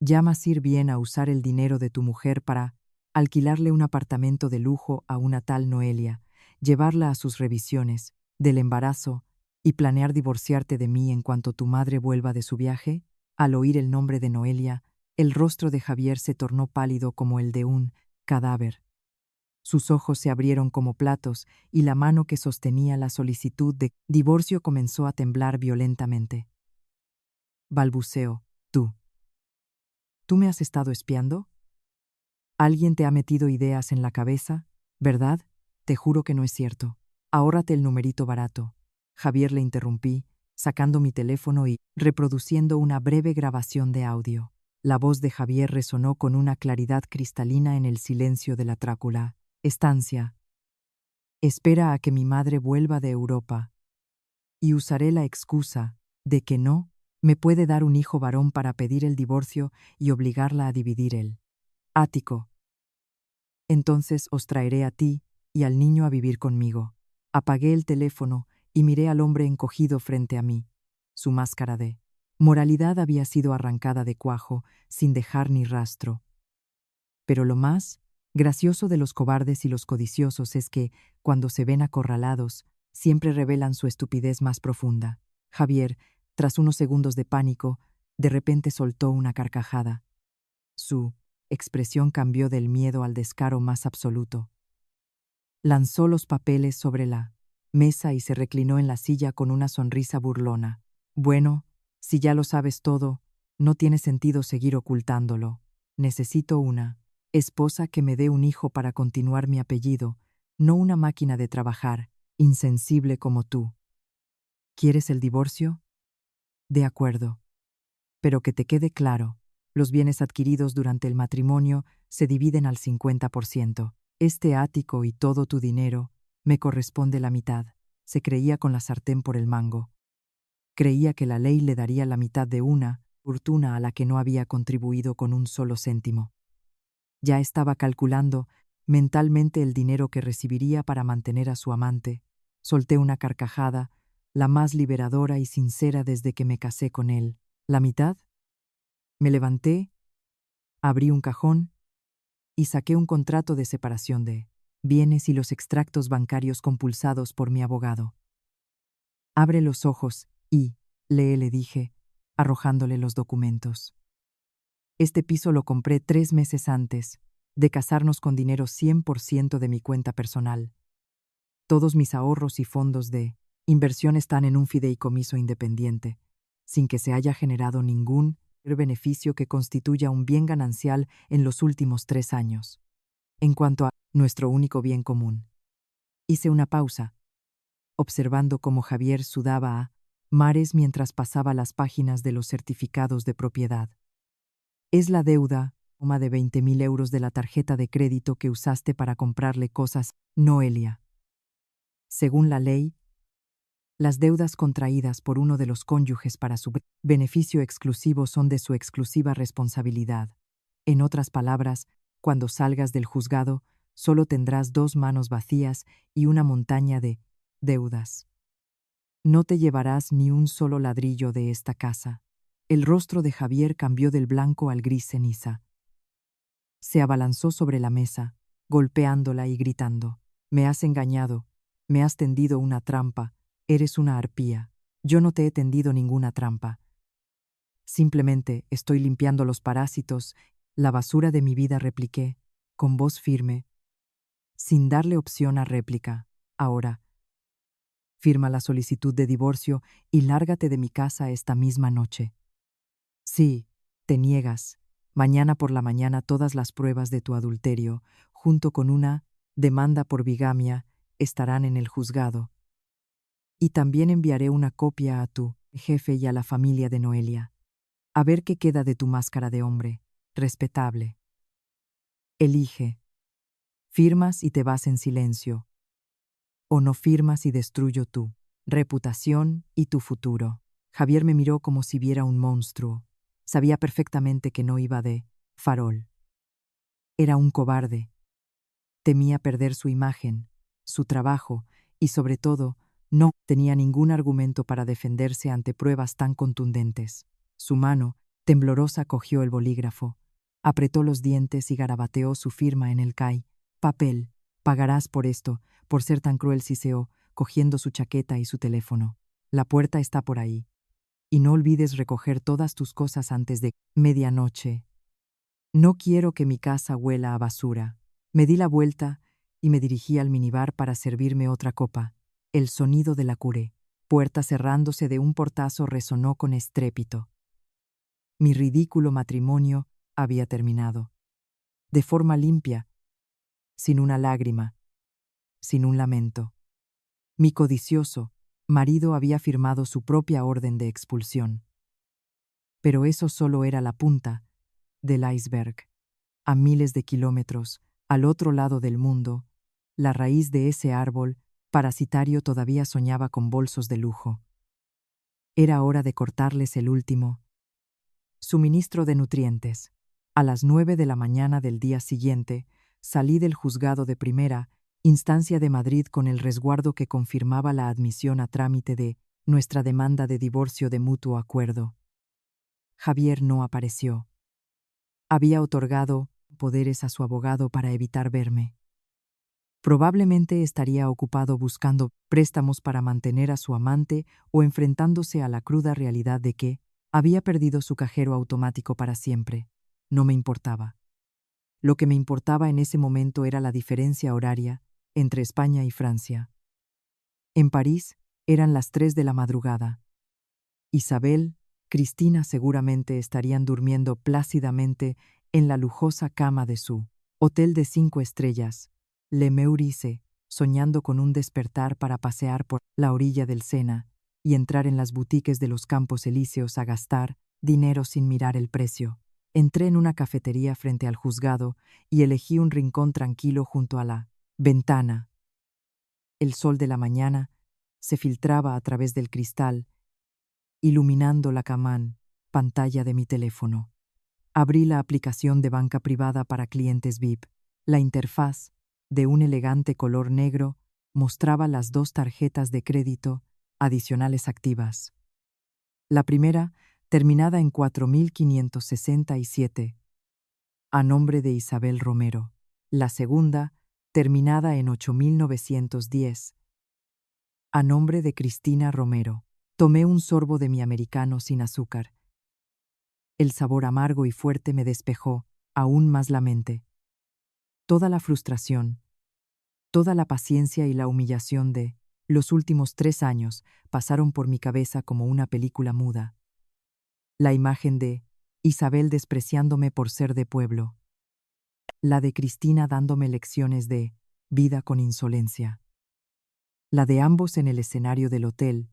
¿Llamas ir bien a usar el dinero de tu mujer para alquilarle un apartamento de lujo a una tal Noelia, llevarla a sus revisiones del embarazo y planear divorciarte de mí en cuanto tu madre vuelva de su viaje? Al oír el nombre de Noelia, el rostro de Javier se tornó pálido como el de un cadáver. Sus ojos se abrieron como platos y la mano que sostenía la solicitud de divorcio comenzó a temblar violentamente. Balbuceó: ¿Tú me has estado espiando? ¿Alguien te ha metido ideas en la cabeza? ¿Verdad? Te juro que no es cierto. Ahórrate el numerito barato. Javier le interrumpí, sacando mi teléfono y reproduciendo una breve grabación de audio. La voz de Javier resonó con una claridad cristalina en el silencio de la trácula estancia. Espera a que mi madre vuelva de Europa, y usaré la excusa de que no me puede dar un hijo varón para pedir el divorcio y obligarla a dividir el ático. Entonces os traeré a ti y al niño a vivir conmigo. Apagué el teléfono y miré al hombre encogido frente a mí. Su máscara de moralidad había sido arrancada de cuajo, sin dejar ni rastro. Pero lo más gracioso de los cobardes y los codiciosos es que, cuando se ven acorralados, siempre revelan su estupidez más profunda. Javier, tras unos segundos de pánico, de repente soltó una carcajada. Su expresión cambió del miedo al descaro más absoluto. Lanzó los papeles sobre la mesa y se reclinó en la silla con una sonrisa burlona. Bueno, si ya lo sabes todo, no tiene sentido seguir ocultándolo. Necesito una esposa que me dé un hijo para continuar mi apellido, no una máquina de trabajar, insensible como tú. ¿Quieres el divorcio? De acuerdo. Pero que te quede claro, los bienes adquiridos durante el matrimonio se dividen al 50%. Este ático y todo tu dinero me corresponde la mitad. Se creía con la sartén por el mango. Creía que la ley le daría la mitad de una fortuna a la que no había contribuido con un solo céntimo. Ya estaba calculando mentalmente el dinero que recibiría para mantener a su amante. Solté una carcajada, la más liberadora y sincera desde que me casé con él. ¿La mitad? Me levanté, abrí un cajón y saqué un contrato de separación de bienes y los extractos bancarios compulsados por mi abogado. Abre los ojos y lee, le dije, arrojándole los documentos. Este piso lo compré 3 meses antes de casarnos con dinero 100% de mi cuenta personal. Todos mis ahorros y fondos de inversión están en un fideicomiso independiente, sin que se haya generado ningún beneficio que constituya un bien ganancial en los últimos 3 años. En cuanto a nuestro único bien común. Hice una pausa, observando cómo Javier sudaba a mares mientras pasaba las páginas de los certificados de propiedad. Es la deuda, de 20.000 euros de la tarjeta de crédito que usaste para comprarle cosas, Noelia. Según la ley, las deudas contraídas por uno de los cónyuges para su beneficio exclusivo son de su exclusiva responsabilidad. En otras palabras, cuando salgas del juzgado, solo tendrás 2 manos vacías y una montaña de deudas. No te llevarás ni un solo ladrillo de esta casa. El rostro de Javier cambió del blanco al gris ceniza. Se abalanzó sobre la mesa, golpeándola y gritando: «Me has engañado, me has tendido una trampa, eres una arpía. Yo no te he tendido ninguna trampa. Simplemente estoy limpiando los parásitos, la basura de mi vida», repliqué, con voz firme, sin darle opción a réplica. «Ahora, firma la solicitud de divorcio y lárgate de mi casa esta misma noche. Sí, te niegas. Mañana por la mañana todas las pruebas de tu adulterio, junto con una demanda por bigamia, estarán en el juzgado. Y también enviaré una copia a tu jefe y a la familia de Noelia. A ver qué queda de tu máscara de hombre, respetable. Elige. Firmas y te vas en silencio. O no firmas y destruyo tu reputación y tu futuro». Javier me miró como si viera un monstruo. Sabía perfectamente que no iba de farol. Era un cobarde. Temía perder su imagen, su trabajo y, sobre todo, no tenía ningún argumento para defenderse ante pruebas tan contundentes. Su mano, temblorosa, cogió el bolígrafo, apretó los dientes y garabateó su firma en el CAI. «Papel, pagarás por esto, por ser tan cruel», siseó, cogiendo su chaqueta y su teléfono. «La puerta está por ahí. Y no olvides recoger todas tus cosas antes de medianoche. No quiero que mi casa huela a basura». Me di la vuelta y me dirigí al minibar para servirme otra copa. El sonido de la puerta cerrándose de un portazo resonó con estrépito. Mi ridículo matrimonio había terminado. De forma limpia, sin una lágrima, sin un lamento. Mi codicioso marido había firmado su propia orden de expulsión. Pero eso solo era la punta del iceberg. A miles de kilómetros, al otro lado del mundo, la raíz de ese árbol parasitario todavía soñaba con bolsos de lujo. Era hora de cortarles el último suministro de nutrientes. A las 9 de la mañana del día siguiente, salí del juzgado de primera instancia de Madrid con el resguardo que confirmaba la admisión a trámite de nuestra demanda de divorcio de mutuo acuerdo. Javier no apareció. Había otorgado poderes a su abogado para evitar verme. Probablemente estaría ocupado buscando préstamos para mantener a su amante o enfrentándose a la cruda realidad de que había perdido su cajero automático para siempre. No me importaba. Lo que me importaba en ese momento era la diferencia horaria entre España y Francia. En París eran las 3 de la madrugada. Isabel, Cristina seguramente estarían durmiendo plácidamente en la lujosa cama de su hotel de 5 estrellas, Le Meurice, soñando con un despertar para pasear por la orilla del Sena y entrar en las boutiques de los Campos Elíseos a gastar dinero sin mirar el precio. Entré en una cafetería frente al juzgado y elegí un rincón tranquilo junto a la ventana. El sol de la mañana se filtraba a través del cristal, iluminando la pantalla de mi teléfono. Abrí la aplicación de banca privada para clientes VIP. La interfaz, de un elegante color negro, mostraba las 2 tarjetas de crédito adicionales activas. La primera, terminada en 4567, a nombre de Isabel Romero. La segunda, terminada en 8910, a nombre de Cristina Romero. Tomé un sorbo de mi americano sin azúcar. El sabor amargo y fuerte me despejó aún más la mente. Toda la frustración, toda la paciencia y la humillación de los últimos 3 años pasaron por mi cabeza como una película muda. La imagen de Isabel despreciándome por ser de pueblo. La de Cristina dándome lecciones de vida con insolencia. La de ambos en el escenario del hotel,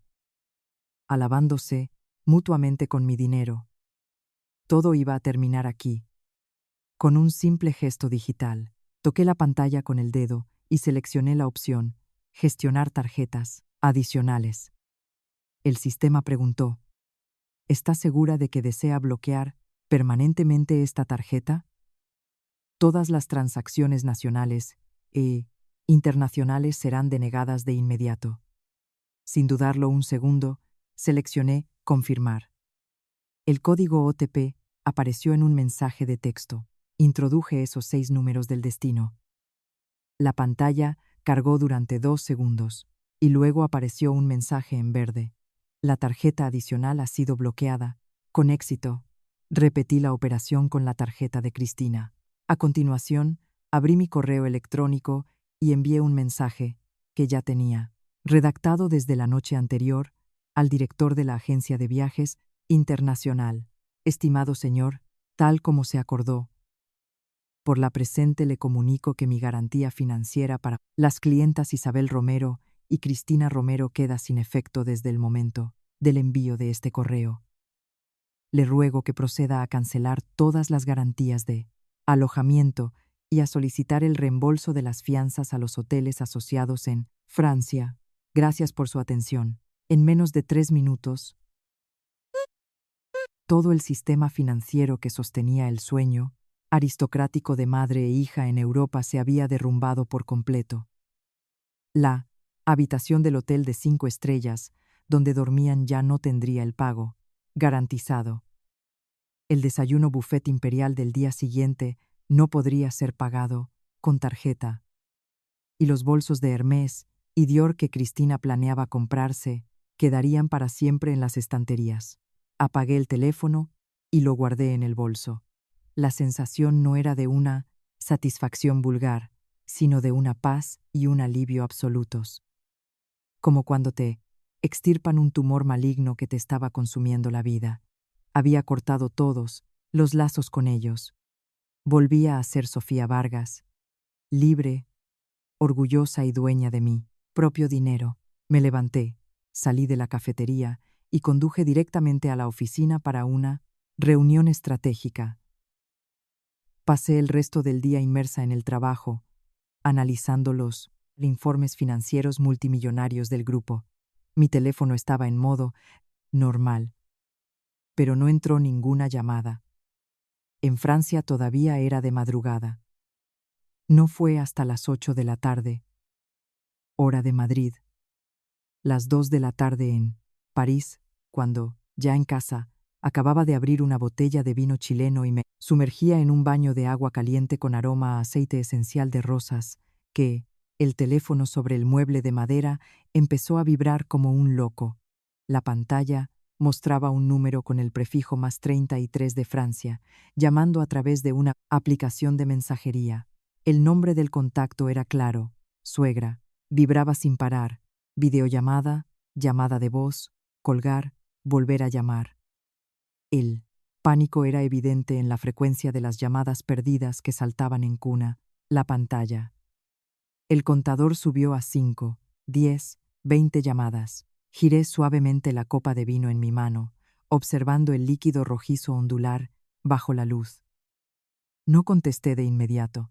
alabándose mutuamente con mi dinero. Todo iba a terminar aquí. Con un simple gesto digital, toqué la pantalla con el dedo y seleccioné la opción Gestionar tarjetas adicionales. El sistema preguntó: ¿está segura de que desea bloquear permanentemente esta tarjeta? Todas las transacciones nacionales e internacionales serán denegadas de inmediato. Sin dudarlo un segundo, seleccioné Confirmar. El código OTP apareció en un mensaje de texto. Introduje esos 6 números del destino. La pantalla cargó durante 2 segundos y luego apareció un mensaje en verde. La tarjeta adicional ha sido bloqueada. Con éxito. Repetí la operación con la tarjeta de Cristina. A continuación, abrí mi correo electrónico y envié un mensaje que ya tenía, redactado desde la noche anterior, al director de la agencia de viajes internacional. Estimado señor, tal como se acordó, por la presente le comunico que mi garantía financiera para las clientas Isabel Romero y Cristina Romero queda sin efecto desde el momento del envío de este correo. Le ruego que proceda a cancelar todas las garantías de alojamiento y a solicitar el reembolso de las fianzas a los hoteles asociados en Francia. Gracias por su atención. En menos de 3 minutos, todo el sistema financiero que sostenía el sueño aristocrático de madre e hija en Europa se había derrumbado por completo. La habitación del hotel de 5 estrellas, donde dormían, ya no tendría el pago garantizado. El desayuno buffet imperial del día siguiente no podría ser pagado con tarjeta. Y los bolsos de Hermès y Dior que Cristina planeaba comprarse quedarían para siempre en las estanterías. Apagué el teléfono y lo guardé en el bolso. La sensación no era de una satisfacción vulgar, sino de una paz y un alivio absolutos. Como cuando te extirpan un tumor maligno que te estaba consumiendo la vida. Había cortado todos los lazos con ellos. Volvía a ser Sofía Vargas, libre, orgullosa y dueña de mi propio dinero. Me levanté, salí de la cafetería y conduje directamente a la oficina para una reunión estratégica. Pasé el resto del día inmersa en el trabajo, analizando los informes financieros multimillonarios del grupo. Mi teléfono estaba en modo normal, pero no entró ninguna llamada. En Francia todavía era de madrugada. No fue hasta las 8 de la tarde, hora de Madrid, las 2 de la tarde en París, cuando, ya en casa, acababa de abrir una botella de vino chileno y me sumergía en un baño de agua caliente con aroma a aceite esencial de rosas, que el teléfono sobre el mueble de madera empezó a vibrar como un loco. La pantalla mostraba un número con el prefijo +33 de Francia, llamando a través de una aplicación de mensajería. El nombre del contacto era claro: suegra. Vibraba sin parar. Videollamada, llamada de voz, colgar, volver a llamar. El pánico era evidente en la frecuencia de las llamadas perdidas que saltaban en cuna. La pantalla. El contador subió a 5, 10, 20 llamadas. Giré suavemente la copa de vino en mi mano, observando el líquido rojizo ondular bajo la luz. No contesté de inmediato.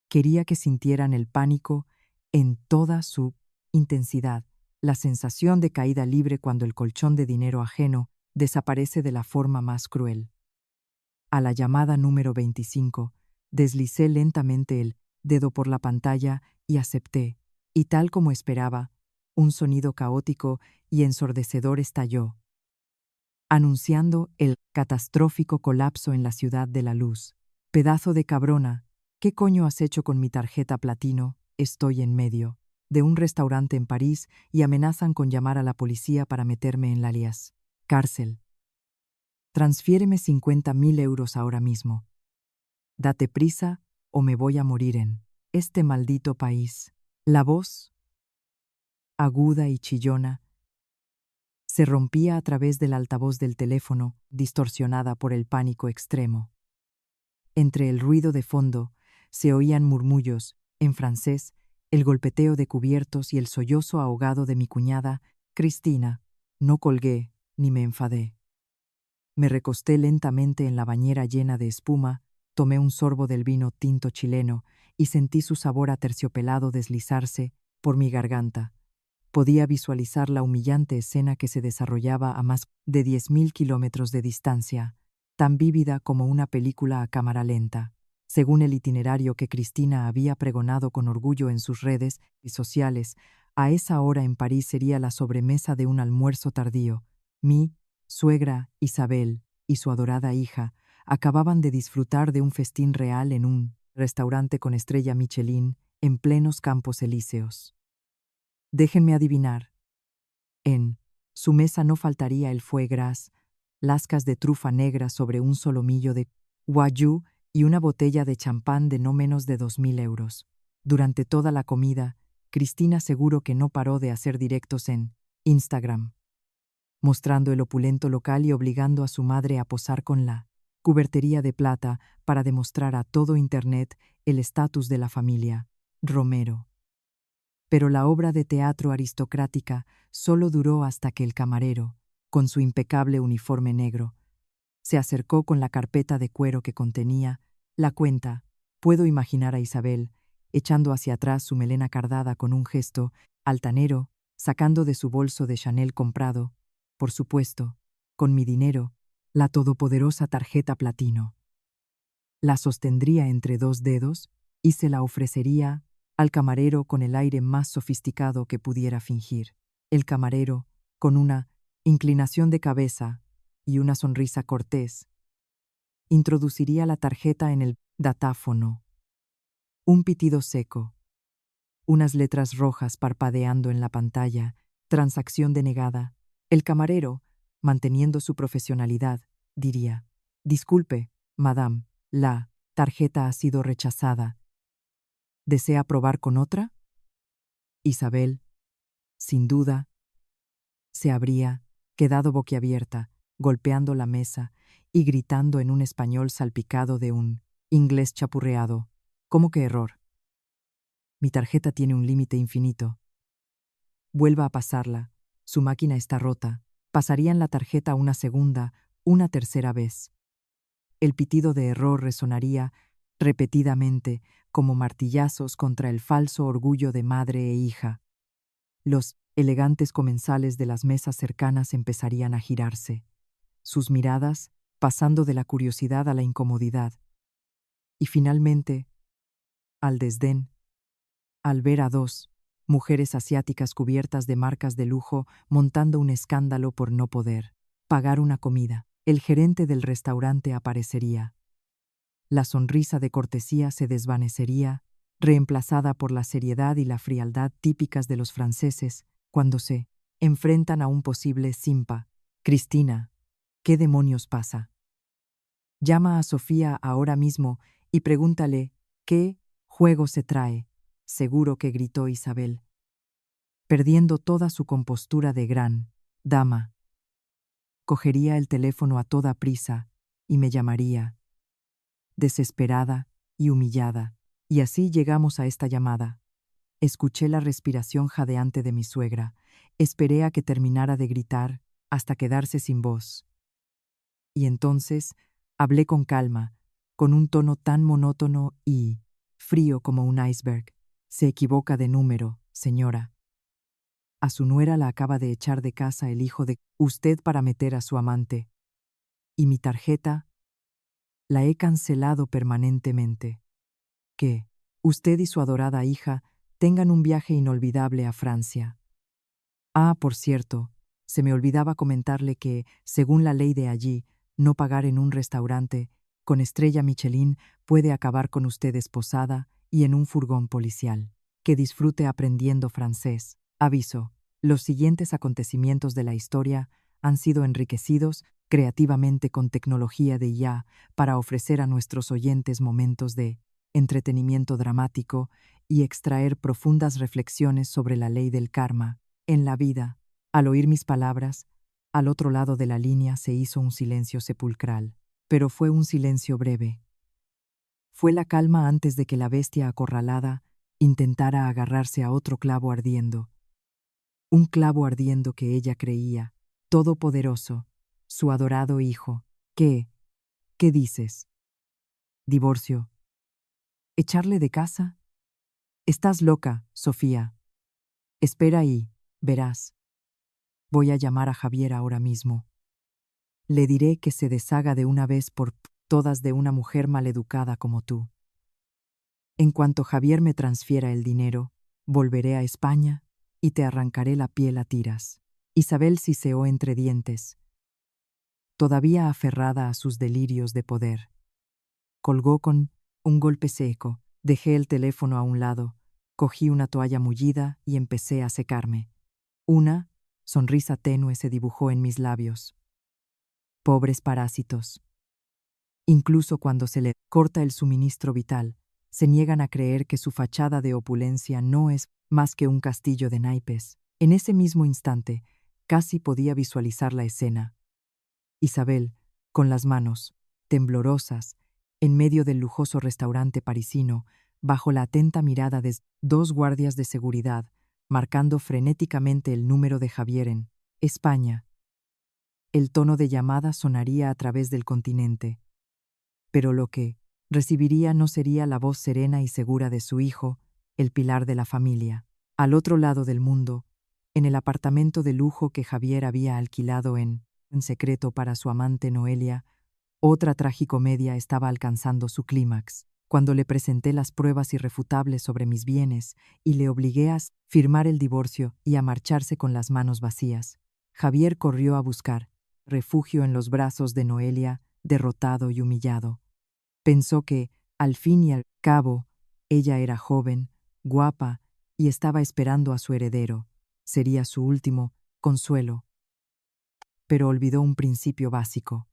Quería que sintieran el pánico en toda su intensidad, la sensación de caída libre cuando el colchón de dinero ajeno desaparece de la forma más cruel. A la llamada número 25, deslicé lentamente el dedo por la pantalla y acepté, y tal como esperaba, un sonido caótico y ensordecedor estalló, anunciando el catastrófico colapso en la ciudad de la luz. Pedazo de cabrona, ¿qué coño has hecho con mi tarjeta platino? Estoy en medio de un restaurante en París y amenazan con llamar a la policía para meterme en la cárcel. Transfiéreme 50.000 euros ahora mismo. Date prisa o me voy a morir en este maldito país. La voz, aguda y chillona, se rompía a través del altavoz del teléfono, distorsionada por el pánico extremo. Entre el ruido de fondo se oían murmullos, en francés, el golpeteo de cubiertos y el sollozo ahogado de mi cuñada, Cristina. No colgué, ni me enfadé. Me recosté lentamente en la bañera llena de espuma, tomé un sorbo del vino tinto chileno y sentí su sabor aterciopelado deslizarse por mi garganta. Podía visualizar la humillante escena que se desarrollaba a más de 10.000 kilómetros de distancia, tan vívida como una película a cámara lenta. Según el itinerario que Cristina había pregonado con orgullo en sus redes y sociales, a esa hora en París sería la sobremesa de un almuerzo tardío. Mi suegra, Isabel, y su adorada hija acababan de disfrutar de un festín real en un restaurante con estrella Michelin en plenos Campos Elíseos. Déjenme adivinar. En su mesa no faltaría el foie gras, lascas de trufa negra sobre un solomillo de wagyu y una botella de champán de no menos de 2.000 euros. Durante toda la comida, Cristina seguro que no paró de hacer directos en Instagram, mostrando el opulento local y obligando a su madre a posar con la cubertería de plata para demostrar a todo Internet el estatus de la familia Romero. Pero la obra de teatro aristocrática solo duró hasta que el camarero, con su impecable uniforme negro, se acercó con la carpeta de cuero que contenía la cuenta. Puedo imaginar a Isabel, echando hacia atrás su melena cardada con un gesto altanero, sacando de su bolso de Chanel comprado, por supuesto, con mi dinero, la todopoderosa tarjeta platino. La sostendría entre 2 dedos y se la ofrecería al camarero con el aire más sofisticado que pudiera fingir. El camarero, con una inclinación de cabeza y una sonrisa cortés, introduciría la tarjeta en el datáfono. Un pitido seco, unas letras rojas parpadeando en la pantalla, transacción denegada. El camarero, manteniendo su profesionalidad, diría: «Disculpe, madame, la tarjeta ha sido rechazada. ¿Desea probar con otra?» Isabel, sin duda, se habría quedado boquiabierta, golpeando la mesa y gritando en un español salpicado de un inglés chapurreado: «¿Cómo que error? Mi tarjeta tiene un límite infinito. Vuelva a pasarla. Su máquina está rota». Pasarían la tarjeta una segunda, una tercera vez. El pitido de error resonaría repetidamente como martillazos contra el falso orgullo de madre e hija. Los elegantes comensales de las mesas cercanas empezarían a girarse, sus miradas pasando de la curiosidad a la incomodidad, y finalmente al desdén, al ver a 2 mujeres asiáticas cubiertas de marcas de lujo montando un escándalo por no poder pagar una comida. El gerente del restaurante aparecería. La sonrisa de cortesía se desvanecería, reemplazada por la seriedad y la frialdad típicas de los franceses cuando se enfrentan a un posible simpa. «Cristina, ¿qué demonios pasa? Llama a Sofía ahora mismo y pregúntale qué juego se trae», seguro que gritó Isabel, perdiendo toda su compostura de gran dama. Cogería el teléfono a toda prisa y me llamaría, desesperada y humillada. Y así llegamos a esta llamada. Escuché la respiración jadeante de mi suegra. Esperé a que terminara de gritar hasta quedarse sin voz. Y entonces hablé con calma, con un tono tan monótono y frío como un iceberg. «Se equivoca de número, señora. A su nuera la acaba de echar de casa el hijo de usted para meter a su amante. Y mi tarjeta la he cancelado permanentemente. Que usted y su adorada hija tengan un viaje inolvidable a Francia. Ah, por cierto, se me olvidaba comentarle que, según la ley de allí, no pagar en un restaurante con estrella Michelin puede acabar con usted esposada y en un furgón policial. Que disfrute aprendiendo francés. Aviso: los siguientes acontecimientos de la historia han sido enriquecidos creativamente con tecnología de IA para ofrecer a nuestros oyentes momentos de entretenimiento dramático y extraer profundas reflexiones sobre la ley del karma en la vida. Al oír mis palabras, al otro lado de la línea se hizo un silencio sepulcral, pero fue un silencio breve. Fue la calma antes de que la bestia acorralada intentara agarrarse a otro clavo ardiendo. Un clavo ardiendo que ella creía todopoderoso, su adorado hijo. ¿Qué? ¿Qué dices? ¿Divorcio? ¿Echarle de casa? Estás loca, Sofía. Espera y verás. Voy a llamar a Javier ahora mismo. Le diré que se deshaga de una vez por todas de una mujer maleducada como tú. En cuanto Javier me transfiera el dinero, volveré a España y te arrancaré la piel a tiras. Isabel siseó entre dientes, todavía aferrada a sus delirios de poder. Colgó con un golpe seco. Dejé el teléfono a un lado, cogí una toalla mullida y empecé a secarme. Una sonrisa tenue se dibujó en mis labios. Pobres parásitos. Incluso cuando se le corta el suministro vital, se niegan a creer que su fachada de opulencia no es más que un castillo de naipes. En ese mismo instante, casi podía visualizar la escena. Isabel, con las manos temblorosas, en medio del lujoso restaurante parisino, bajo la atenta mirada de dos guardias de seguridad, marcando frenéticamente el número de Javier en España. El tono de llamada sonaría a través del continente, pero lo que recibiría no sería la voz serena y segura de su hijo, el pilar de la familia. Al otro lado del mundo, en el apartamento de lujo que Javier había alquilado en secreto para su amante Noelia, otra tragicomedia estaba alcanzando su clímax. Cuando le presenté las pruebas irrefutables sobre mis bienes y le obligué a firmar el divorcio y a marcharse con las manos vacías, Javier corrió a buscar refugio en los brazos de Noelia, derrotado y humillado. Pensó que, al fin y al cabo, ella era joven, guapa y estaba esperando a su heredero. Sería su último consuelo. Pero olvidó un principio básico.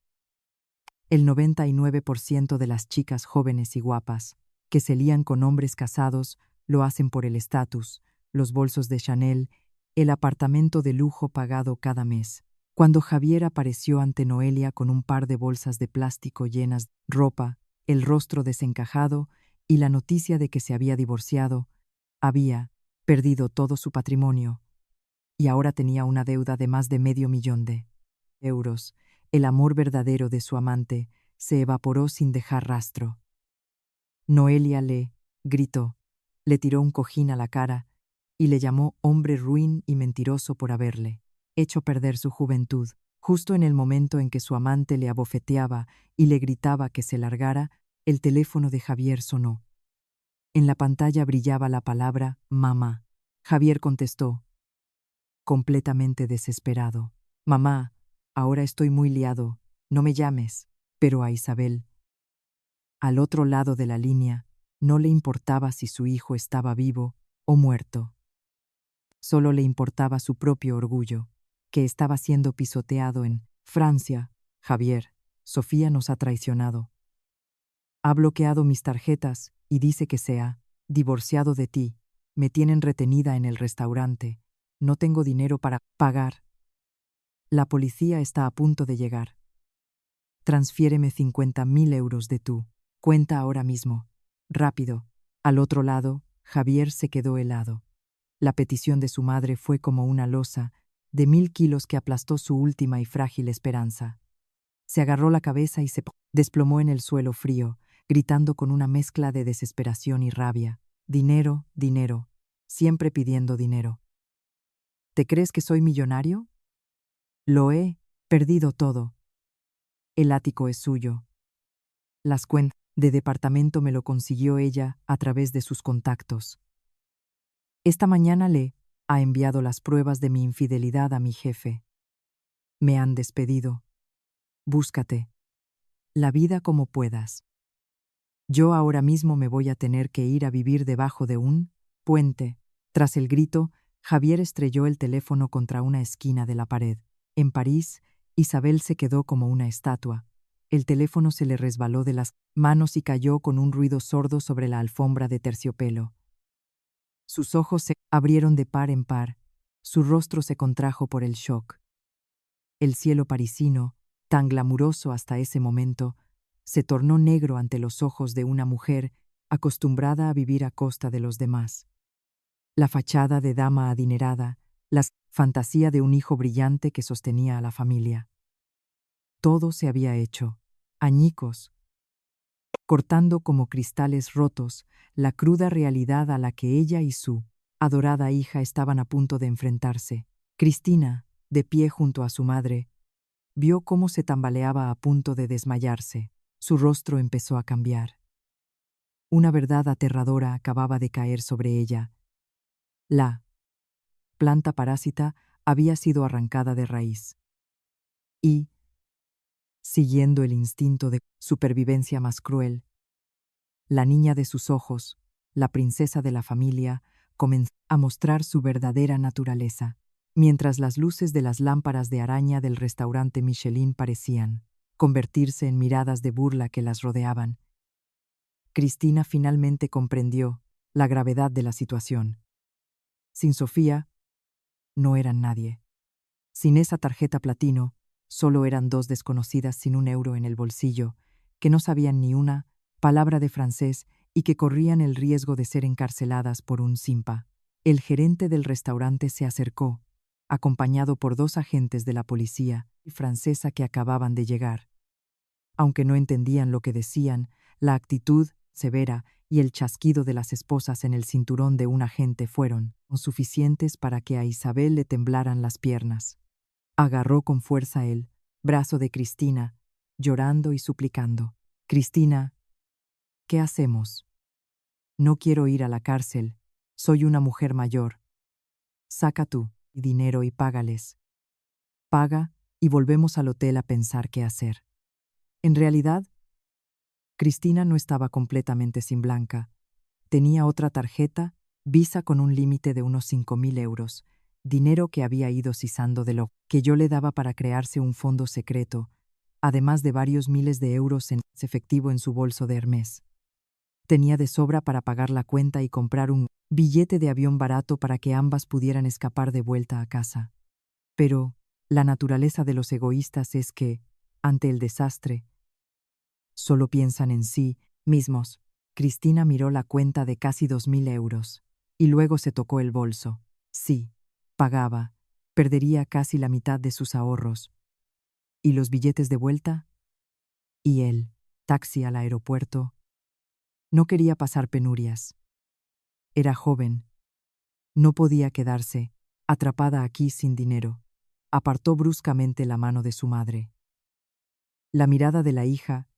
El 99% de las chicas jóvenes y guapas que se lían con hombres casados lo hacen por el estatus, los bolsos de Chanel, el apartamento de lujo pagado cada mes. Cuando Javier apareció ante Noelia con un par de bolsas de plástico llenas de ropa, el rostro desencajado y la noticia de que se había divorciado, había perdido todo su patrimonio y ahora tenía una deuda de más de €500,000. El amor verdadero de su amante se evaporó sin dejar rastro. Noelia le gritó, le tiró un cojín a la cara y le llamó hombre ruin y mentiroso por haberle hecho perder su juventud. Justo en el momento en que su amante le abofeteaba y le gritaba que se largara, el teléfono de Javier sonó. En la pantalla brillaba la palabra mamá. Javier contestó, completamente desesperado. Mamá, ahora estoy muy liado, no me llames. Pero a Isabel, al otro lado de la línea, no le importaba si su hijo estaba vivo o muerto. Solo le importaba su propio orgullo, que estaba siendo pisoteado en Francia. Javier, Sofía nos ha traicionado. Ha bloqueado mis tarjetas y dice que se ha divorciado de ti. Me tienen retenida en el restaurante. No tengo dinero para pagar. La policía está a punto de llegar. Transfiéreme 50.000 euros de tu cuenta ahora mismo. Rápido. Al otro lado, Javier se quedó helado. La petición de su madre fue como una losa de 1.000 kilos que aplastó su última y frágil esperanza. Se agarró la cabeza y se desplomó en el suelo frío, gritando con una mezcla de desesperación y rabia. Dinero, dinero, siempre pidiendo dinero. ¿Te crees que soy millonario? Lo he perdido todo. El ático es suyo. Las cuentas de departamento me lo consiguió ella a través de sus contactos. Esta mañana le ha enviado las pruebas de mi infidelidad a mi jefe. Me han despedido. Búscate la vida como puedas. Yo ahora mismo me voy a tener que ir a vivir debajo de un puente. Tras el grito, Javier estrelló el teléfono contra una esquina de la pared. En París, Isabel se quedó como una estatua. El teléfono se le resbaló de las manos y cayó con un ruido sordo sobre la alfombra de terciopelo. Sus ojos se abrieron de par en par, su rostro se contrajo por el shock. El cielo parisino, tan glamuroso hasta ese momento, se tornó negro ante los ojos de una mujer acostumbrada a vivir a costa de los demás. La fachada de dama adinerada, las fantasía de un hijo brillante que sostenía a la familia. Todo se había hecho, añicos, cortando como cristales rotos la cruda realidad a la que ella y su adorada hija estaban a punto de enfrentarse. Cristina, de pie junto a su madre, vio cómo se tambaleaba a punto de desmayarse. Su rostro empezó a cambiar. Una verdad aterradora acababa de caer sobre ella. La planta parásita había sido arrancada de raíz. Y, siguiendo el instinto de supervivencia más cruel, la niña de sus ojos, la princesa de la familia, comenzó a mostrar su verdadera naturaleza, mientras las luces de las lámparas de araña del restaurante Michelin parecían convertirse en miradas de burla que las rodeaban. Cristina finalmente comprendió la gravedad de la situación. Sin Sofía, no eran nadie. Sin esa tarjeta platino, solo eran dos desconocidas sin un euro en el bolsillo, que no sabían ni una palabra de francés y que corrían el riesgo de ser encarceladas por un simpa. El gerente del restaurante se acercó, acompañado por dos agentes de la policía francesa que acababan de llegar. Aunque no entendían lo que decían, la actitud severa y el chasquido de las esposas en el cinturón de un agente fueron suficientes para que a Isabel le temblaran las piernas. Agarró con fuerza el brazo de Cristina, llorando y suplicando. «Cristina, ¿qué hacemos? No quiero ir a la cárcel. Soy una mujer mayor. Saca tu dinero y págales. Paga y volvemos al hotel a pensar qué hacer». En realidad, Cristina no estaba completamente sin blanca. Tenía otra tarjeta, Visa, con un límite de unos 5.000 euros, dinero que había ido sisando de lo que yo le daba para crearse un fondo secreto, además de varios miles de euros en efectivo en su bolso de Hermès. Tenía de sobra para pagar la cuenta y comprar un billete de avión barato para que ambas pudieran escapar de vuelta a casa. Pero la naturaleza de los egoístas es que, ante el desastre, solo piensan en sí mismos. Cristina miró la cuenta de casi 2.000 euros y luego se tocó el bolso. Sí, pagaba, perdería casi la mitad de sus ahorros. ¿Y los billetes de vuelta? ¿Y el taxi al aeropuerto? No quería pasar penurias. Era joven. No podía quedarse atrapada aquí sin dinero. Apartó bruscamente la mano de su madre. La mirada de la hija,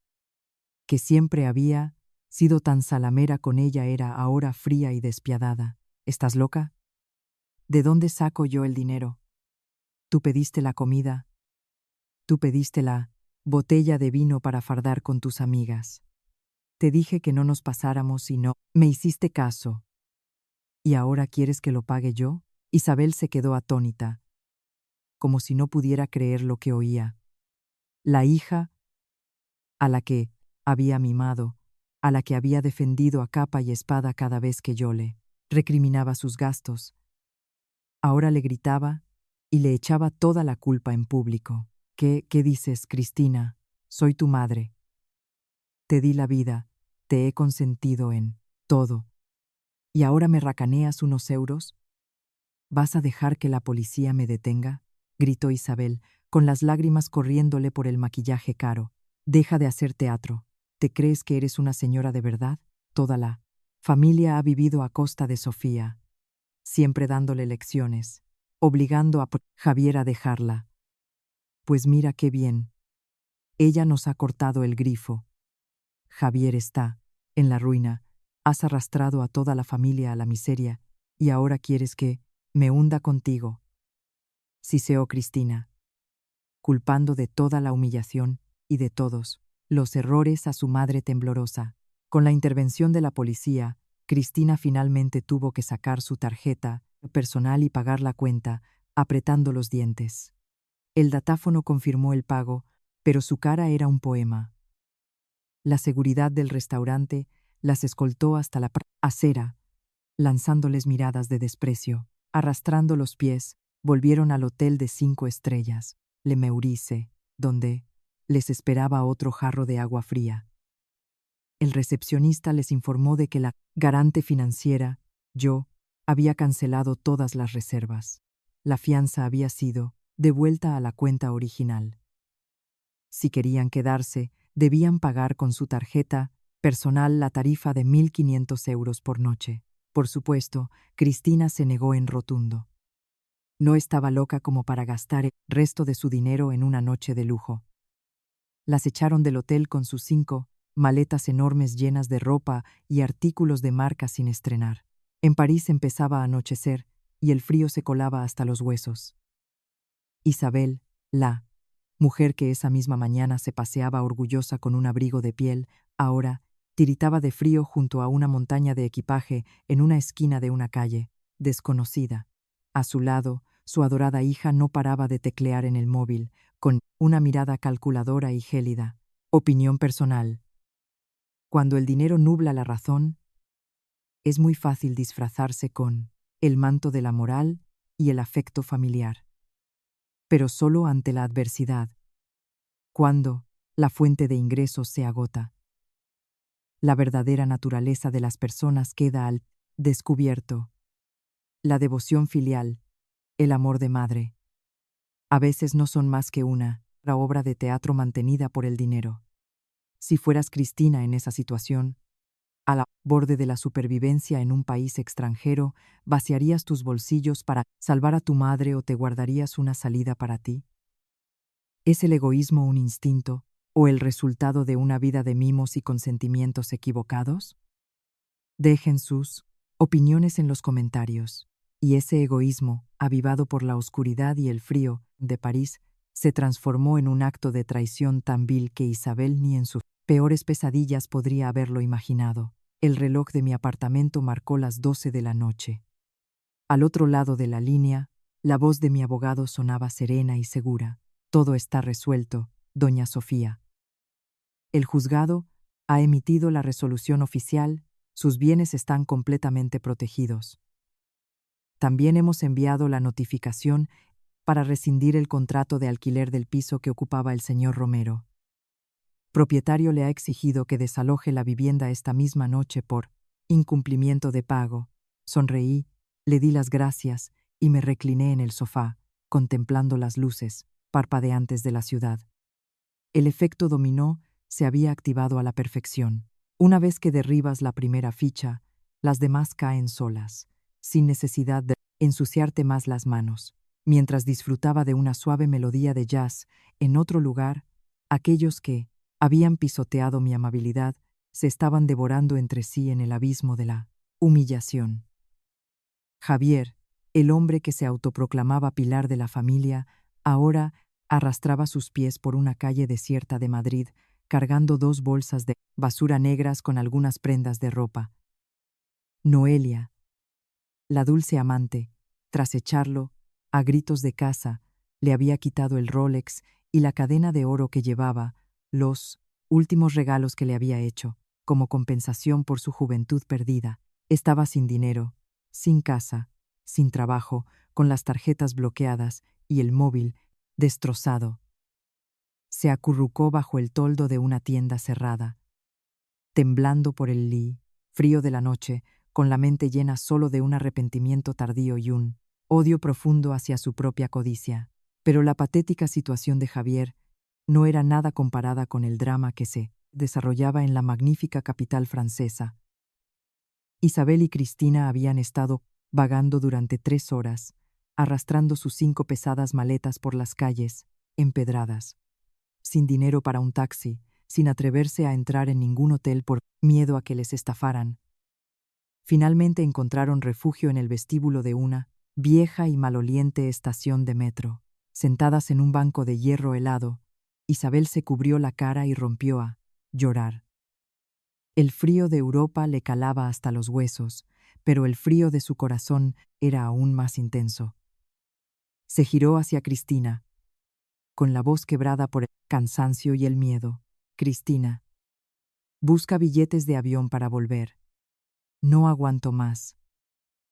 que siempre había sido tan salamera con ella, era ahora fría y despiadada. ¿Estás loca? ¿De dónde saco yo el dinero? Tú pediste la comida. Tú pediste la botella de vino para fardar con tus amigas. Te dije que no nos pasáramos y no me hiciste caso. ¿Y ahora quieres que lo pague yo? Isabel se quedó atónita, como si no pudiera creer lo que oía. La hija, a la que había mimado, a la que había defendido a capa y espada cada vez que yo le recriminaba sus gastos, ahora le gritaba y le echaba toda la culpa en público. ¿Qué dices, Cristina? Soy tu madre. Te di la vida, te he consentido en todo. ¿Y ahora me racaneas unos euros? ¿Vas a dejar que la policía me detenga?, gritó Isabel, con las lágrimas corriéndole por el maquillaje caro. Deja de hacer teatro. ¿Te crees que eres una señora de verdad? Toda la familia ha vivido a costa de Sofía, siempre dándole lecciones, obligando a Javier a dejarla. Pues mira qué bien. Ella nos ha cortado el grifo. Javier está en la ruina. Has arrastrado a toda la familia a la miseria y ahora quieres que me hunda contigo. Siseó Cristina, culpando de toda la humillación y de todos los errores a su madre temblorosa. Con la intervención de la policía, Cristina finalmente tuvo que sacar su tarjeta personal y pagar la cuenta, apretando los dientes. El datáfono confirmó el pago, pero su cara era un poema. La seguridad del restaurante las escoltó hasta la acera, lanzándoles miradas de desprecio. Arrastrando los pies, volvieron al hotel de 5 estrellas, Le Meurice, donde les esperaba otro jarro de agua fría. El recepcionista les informó de que la garante financiera, yo, había cancelado todas las reservas. la fianza había sido devuelta a la cuenta original. Si querían quedarse, debían pagar con su tarjeta personal la tarifa de 1.500 euros por noche. Por supuesto, Cristina se negó en rotundo. No estaba loca como para gastar el resto de su dinero en una noche de lujo. Las echaron del hotel con sus 5 maletas enormes llenas de ropa y artículos de marca sin estrenar. En París empezaba a anochecer y el frío se colaba hasta los huesos. Isabel, la mujer que esa misma mañana se paseaba orgullosa con un abrigo de piel, ahora tiritaba de frío junto a una montaña de equipaje en una esquina de una calle desconocida. A su lado, su adorada hija no paraba de teclear en el móvil, con una mirada calculadora y gélida. Opinión personal. Cuando el dinero nubla la razón, es muy fácil disfrazarse con el manto de la moral y el afecto familiar. Pero solo ante la adversidad, cuando la fuente de ingresos se agota. La verdadera naturaleza de las personas queda al descubierto. La devoción filial, el amor de madre, a veces no son más que una obra de teatro mantenida por el dinero. Si fueras Cristina en esa situación, al borde de la supervivencia en un país extranjero, ¿vaciarías tus bolsillos para salvar a tu madre o te guardarías una salida para ti? ¿Es el egoísmo un instinto o el resultado de una vida de mimos y consentimientos equivocados? Dejen sus opiniones en los comentarios. Y ese egoísmo, avivado por la oscuridad y el frío de París, se transformó en un acto de traición tan vil que Isabel ni en sus peores pesadillas podría haberlo imaginado. El reloj de mi apartamento marcó las 12 de la noche. Al otro lado de la línea, la voz de mi abogado sonaba serena y segura. Todo está resuelto, doña Sofía. El juzgado ha emitido la resolución oficial, sus bienes están completamente protegidos. También hemos enviado la notificación para rescindir el contrato de alquiler del piso que ocupaba el señor Romero. Propietario le ha exigido que desaloje la vivienda esta misma noche por incumplimiento de pago. Sonreí, le di las gracias y me recliné en el sofá, contemplando las luces parpadeantes de la ciudad. El efecto dominó se había activado a la perfección. Una vez que derribas la primera ficha, las demás caen solas, sin necesidad de ensuciarte más las manos. Mientras disfrutaba de una suave melodía de jazz en otro lugar, aquellos que habían pisoteado mi amabilidad se estaban devorando entre sí en el abismo de la humillación. Javier, el hombre que se autoproclamaba pilar de la familia, ahora arrastraba sus pies por una calle desierta de Madrid, cargando 2 bolsas de basura negras con algunas prendas de ropa. Noelia, la dulce amante, tras echarlo a gritos de casa, le había quitado el Rolex y la cadena de oro que llevaba, los últimos regalos que le había hecho, como compensación por su juventud perdida. Estaba sin dinero, sin casa, sin trabajo, con las tarjetas bloqueadas y el móvil destrozado. Se acurrucó bajo el toldo de una tienda cerrada, temblando por el frío de la noche, con la mente llena solo de un arrepentimiento tardío y un odio profundo hacia su propia codicia. Pero la patética situación de Javier no era nada comparada con el drama que se desarrollaba en la magnífica capital francesa. Isabel y Cristina habían estado vagando durante 3 horas, arrastrando sus 5 pesadas maletas por las calles, empedradas, sin dinero para un taxi, sin atreverse a entrar en ningún hotel por miedo a que les estafaran. Finalmente encontraron refugio en el vestíbulo de una vieja y maloliente estación de metro. Sentadas en un banco de hierro helado, Isabel se cubrió la cara y rompió a llorar. El frío de Europa le calaba hasta los huesos, pero el frío de su corazón era aún más intenso. Se giró hacia Cristina, con la voz quebrada por el cansancio y el miedo. Cristina, busca billetes de avión para volver. No aguanto más.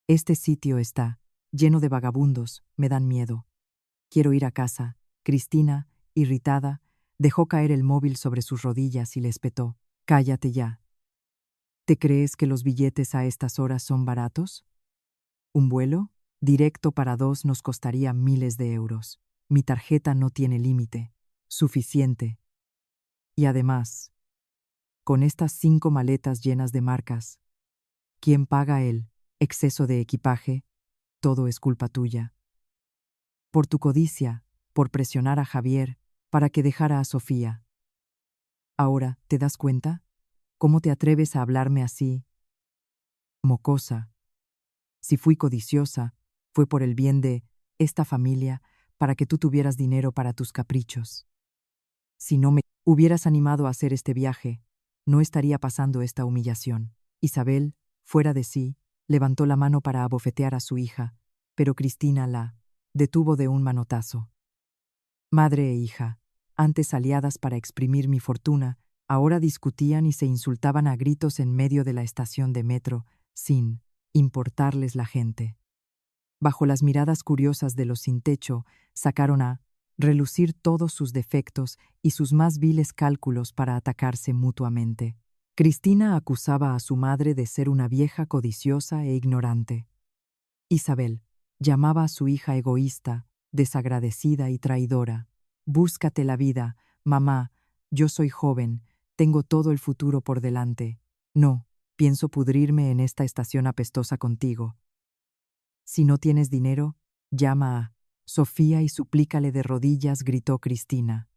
Este sitio está lleno de vagabundos, me dan miedo. Quiero ir a casa. Cristina, irritada, dejó caer el móvil sobre sus rodillas y le espetó. Cállate ya. ¿Te crees que los billetes a estas horas son baratos? ¿Un vuelo? Directo para dos nos costaría miles de euros. Mi tarjeta no tiene límite. Suficiente. Y además, con estas 5 maletas llenas de marcas, ¿quién paga el exceso de equipaje? Todo es culpa tuya. Por tu codicia, por presionar a Javier para que dejara a Sofía. Ahora, ¿te das cuenta? ¿Cómo te atreves a hablarme así? Mocosa. Si fui codiciosa, fue por el bien de esta familia, para que tú tuvieras dinero para tus caprichos. Si no me hubieras animado a hacer este viaje, no estaría pasando esta humillación. Isabel, fuera de sí, levantó la mano para abofetear a su hija, pero Cristina la detuvo de un manotazo. Madre e hija, antes aliadas para exprimir mi fortuna, ahora discutían y se insultaban a gritos en medio de la estación de metro, sin importarles la gente. Bajo las miradas curiosas de los sin techo, sacaron a relucir todos sus defectos y sus más viles cálculos para atacarse mutuamente. Cristina acusaba a su madre de ser una vieja codiciosa e ignorante. Isabel llamaba a su hija egoísta, desagradecida y traidora. Búscate la vida, mamá, yo soy joven, tengo todo el futuro por delante. No, pienso pudrirme en esta estación apestosa contigo. Si no tienes dinero, llama a Sofía y suplícale de rodillas, gritó Cristina.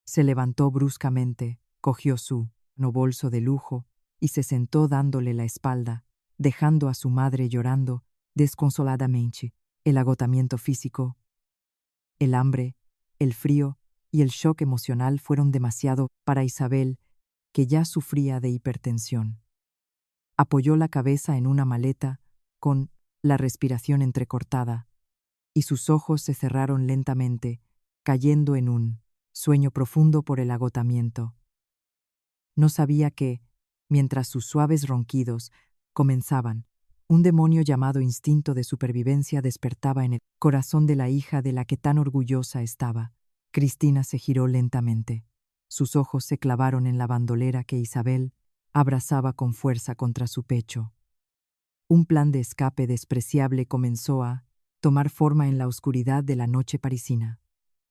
Se levantó bruscamente, cogió su bolso de lujo y se sentó dándole la espalda, dejando a su madre llorando desconsoladamente. El agotamiento físico, el hambre, el frío y el shock emocional fueron demasiado para Isabel, que ya sufría de hipertensión. Apoyó la cabeza en una maleta, con la respiración entrecortada, y sus ojos se cerraron lentamente, cayendo en un sueño profundo por el agotamiento. No sabía que, mientras sus suaves ronquidos comenzaban, un demonio llamado instinto de supervivencia despertaba en el corazón de la hija de la que tan orgullosa estaba. Cristina se giró lentamente. Sus ojos se clavaron en la bandolera que Isabel abrazaba con fuerza contra su pecho. Un plan de escape despreciable comenzó a tomar forma en la oscuridad de la noche parisina.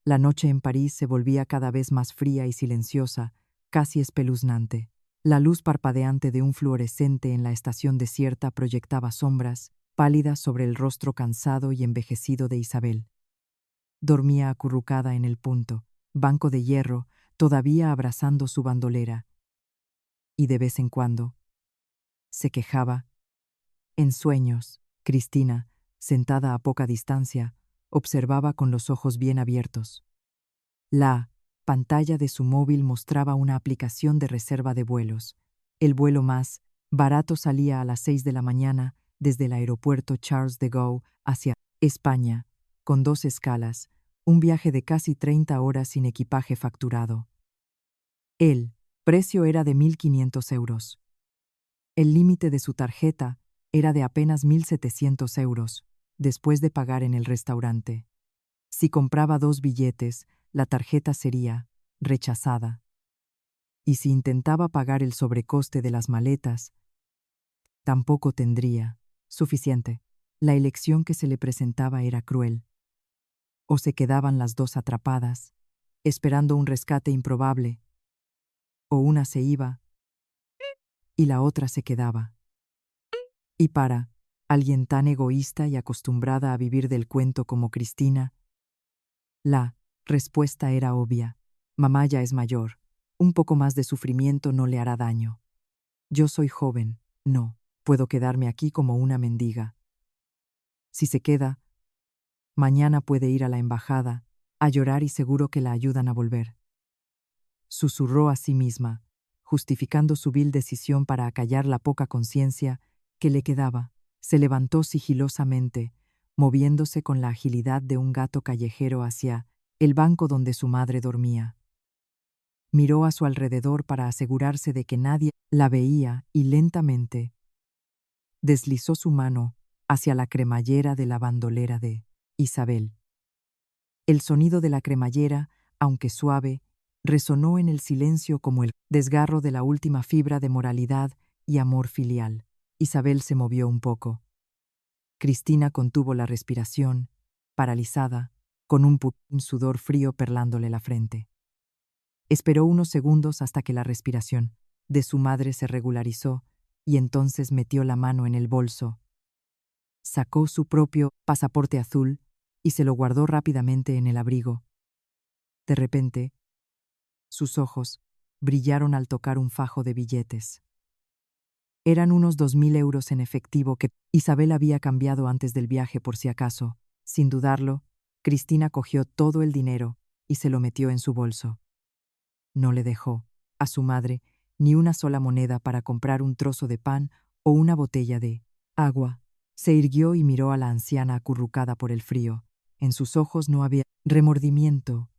La noche en París se volvía cada vez más fría y silenciosa, casi espeluznante. La luz parpadeante de un fluorescente en la estación desierta proyectaba sombras pálidas sobre el rostro cansado y envejecido de Isabel. Dormía acurrucada en el banco de hierro, todavía abrazando su bandolera. Y de vez en cuando se quejaba. En sueños, Cristina, sentada a poca distancia, observaba con los ojos bien abiertos. La pantalla de su móvil mostraba una aplicación de reserva de vuelos. El vuelo más barato salía a las 6 de la mañana desde el aeropuerto Charles de Gaulle hacia España, con 2 escalas, un viaje de casi 30 horas sin equipaje facturado. El precio era de 1.500 euros. El límite de su tarjeta era de apenas 1.700 euros, después de pagar en el restaurante. Si compraba 2 billetes, la tarjeta sería rechazada. Y si intentaba pagar el sobrecoste de las maletas, tampoco tendría suficiente. La elección que se le presentaba era cruel. O se quedaban las dos atrapadas, esperando un rescate improbable, o una se iba y la otra se quedaba. Y para alguien tan egoísta y acostumbrada a vivir del cuento como Cristina, la respuesta era obvia. Mamá ya es mayor. Un poco más de sufrimiento no le hará daño. Yo soy joven. No puedo quedarme aquí como una mendiga. Si se queda, mañana puede ir a la embajada a llorar y seguro que la ayudan a volver. Susurró a sí misma, justificando su vil decisión para acallar la poca conciencia que le quedaba. Se levantó sigilosamente, moviéndose con la agilidad de un gato callejero hacia el banco donde su madre dormía. Miró a su alrededor para asegurarse de que nadie la veía y lentamente deslizó su mano hacia la cremallera de la bandolera de Isabel. El sonido de la cremallera, aunque suave, resonó en el silencio como el desgarro de la última fibra de moralidad y amor filial. Isabel se movió un poco. Cristina contuvo la respiración, paralizada, con un sudor frío perlándole la frente. Esperó unos segundos hasta que la respiración de su madre se regularizó y entonces metió la mano en el bolso. Sacó su propio pasaporte azul y se lo guardó rápidamente en el abrigo. De repente, sus ojos brillaron al tocar un fajo de billetes. Eran unos 2.000 euros en efectivo que Isabel había cambiado antes del viaje por si acaso. Sin dudarlo, Cristina cogió todo el dinero y se lo metió en su bolso. No le dejó a su madre ni una sola moneda para comprar un trozo de pan o una botella de agua. Se irguió y miró a la anciana acurrucada por el frío. En sus ojos no había remordimiento,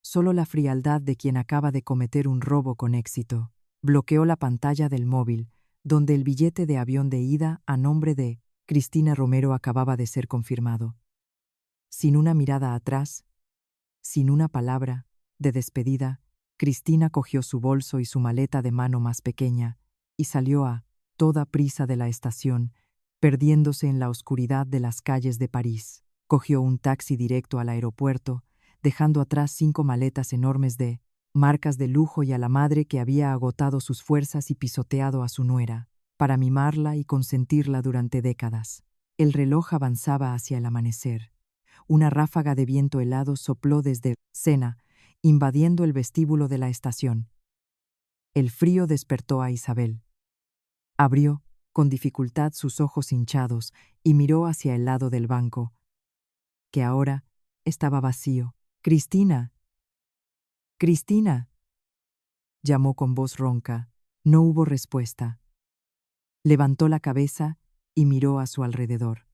solo la frialdad de quien acaba de cometer un robo con éxito. Bloqueó la pantalla del móvil, donde el billete de avión de ida a nombre de Cristina Romero acababa de ser confirmado. Sin una mirada atrás, sin una palabra de despedida, Cristina cogió su bolso y su maleta de mano más pequeña y salió a toda prisa de la estación, perdiéndose en la oscuridad de las calles de París. Cogió un taxi directo al aeropuerto, dejando atrás 5 maletas enormes de marcas de lujo y a la madre que había agotado sus fuerzas y pisoteado a su nuera, para mimarla y consentirla durante décadas. El reloj avanzaba hacia el amanecer. Una ráfaga de viento helado sopló desde Sena, invadiendo el vestíbulo de la estación. El frío despertó a Isabel. Abrió, con dificultad, sus ojos hinchados y miró hacia el lado del banco, que ahora estaba vacío. «¡Cristina! ¡Cristina!», llamó con voz ronca. No hubo respuesta. Levantó la cabeza y miró a su alrededor.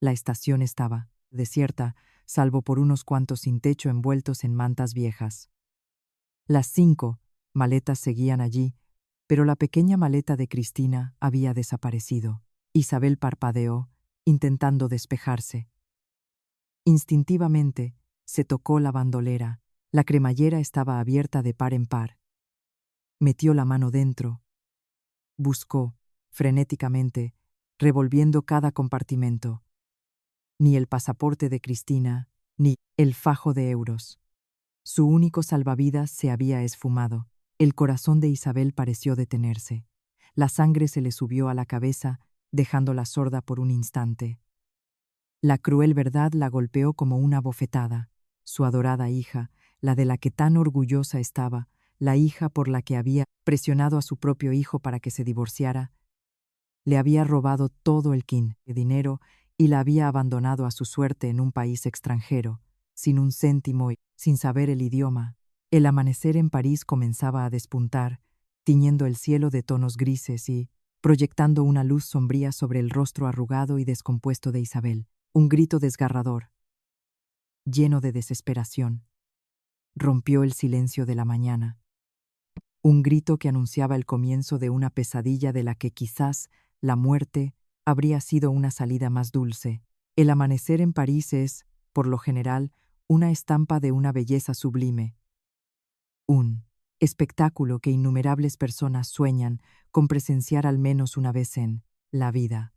La estación estaba desierta, salvo por unos cuantos sin techo envueltos en mantas viejas. Las 5 maletas seguían allí, pero la pequeña maleta de Cristina había desaparecido. Isabel parpadeó, intentando despejarse. Instintivamente, se tocó la bandolera. La cremallera estaba abierta de par en par. Metió la mano dentro. Buscó, frenéticamente, revolviendo cada compartimento. Ni el pasaporte de Cristina, ni el fajo de euros. Su único salvavidas se había esfumado. El corazón de Isabel pareció detenerse. La sangre se le subió a la cabeza, dejándola sorda por un instante. La cruel verdad la golpeó como una bofetada. Su adorada hija, la de la que tan orgullosa estaba, la hija por la que había presionado a su propio hijo para que se divorciara, le había robado todo el dinero y la había abandonado a su suerte en un país extranjero, sin un céntimo y sin saber el idioma. El amanecer en París comenzaba a despuntar, tiñendo el cielo de tonos grises y proyectando una luz sombría sobre el rostro arrugado y descompuesto de Isabel. Un grito desgarrador, lleno de desesperación, rompió el silencio de la mañana. Un grito que anunciaba el comienzo de una pesadilla de la que quizás la muerte habría sido una salida más dulce. El amanecer en París es, por lo general, una estampa de una belleza sublime. Un espectáculo que innumerables personas sueñan con presenciar al menos una vez en la vida.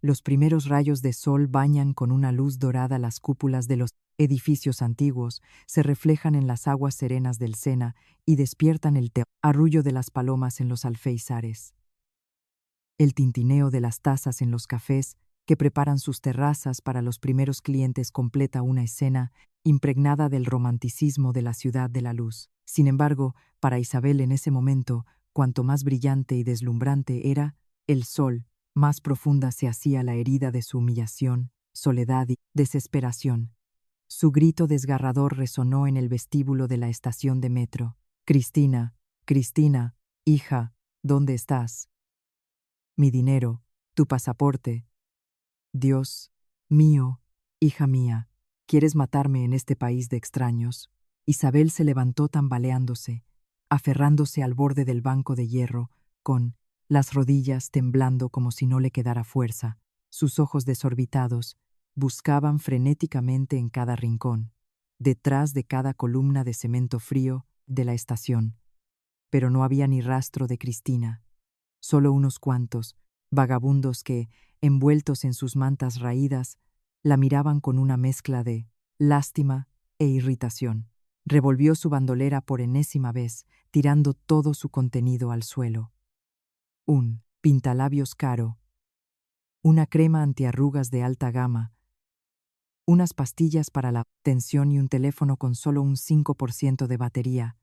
Los primeros rayos de sol bañan con una luz dorada las cúpulas de los edificios antiguos, se reflejan en las aguas serenas del Sena y despiertan el arrullo de las palomas en los alféizares. El tintineo de las tazas en los cafés que preparan sus terrazas para los primeros clientes completa una escena impregnada del romanticismo de la ciudad de la luz. Sin embargo, para Isabel en ese momento, cuanto más brillante y deslumbrante era el sol, más profunda se hacía la herida de su humillación, soledad y desesperación. Su grito desgarrador resonó en el vestíbulo de la estación de metro. «Cristina, Cristina, hija, ¿dónde estás? Mi dinero, tu pasaporte. Dios mío, hija mía, ¿quieres matarme en este país de extraños?» Isabel se levantó tambaleándose, aferrándose al borde del banco de hierro, con las rodillas temblando como si no le quedara fuerza. Sus ojos desorbitados buscaban frenéticamente en cada rincón, detrás de cada columna de cemento frío de la estación. Pero no había ni rastro de Cristina, solo unos cuantos vagabundos que, envueltos en sus mantas raídas, la miraban con una mezcla de lástima e irritación. Revolvió su bandolera por enésima vez, tirando todo su contenido al suelo. Un pintalabios caro, una crema antiarrugas de alta gama, unas pastillas para la tensión y un teléfono con solo un 5% de batería.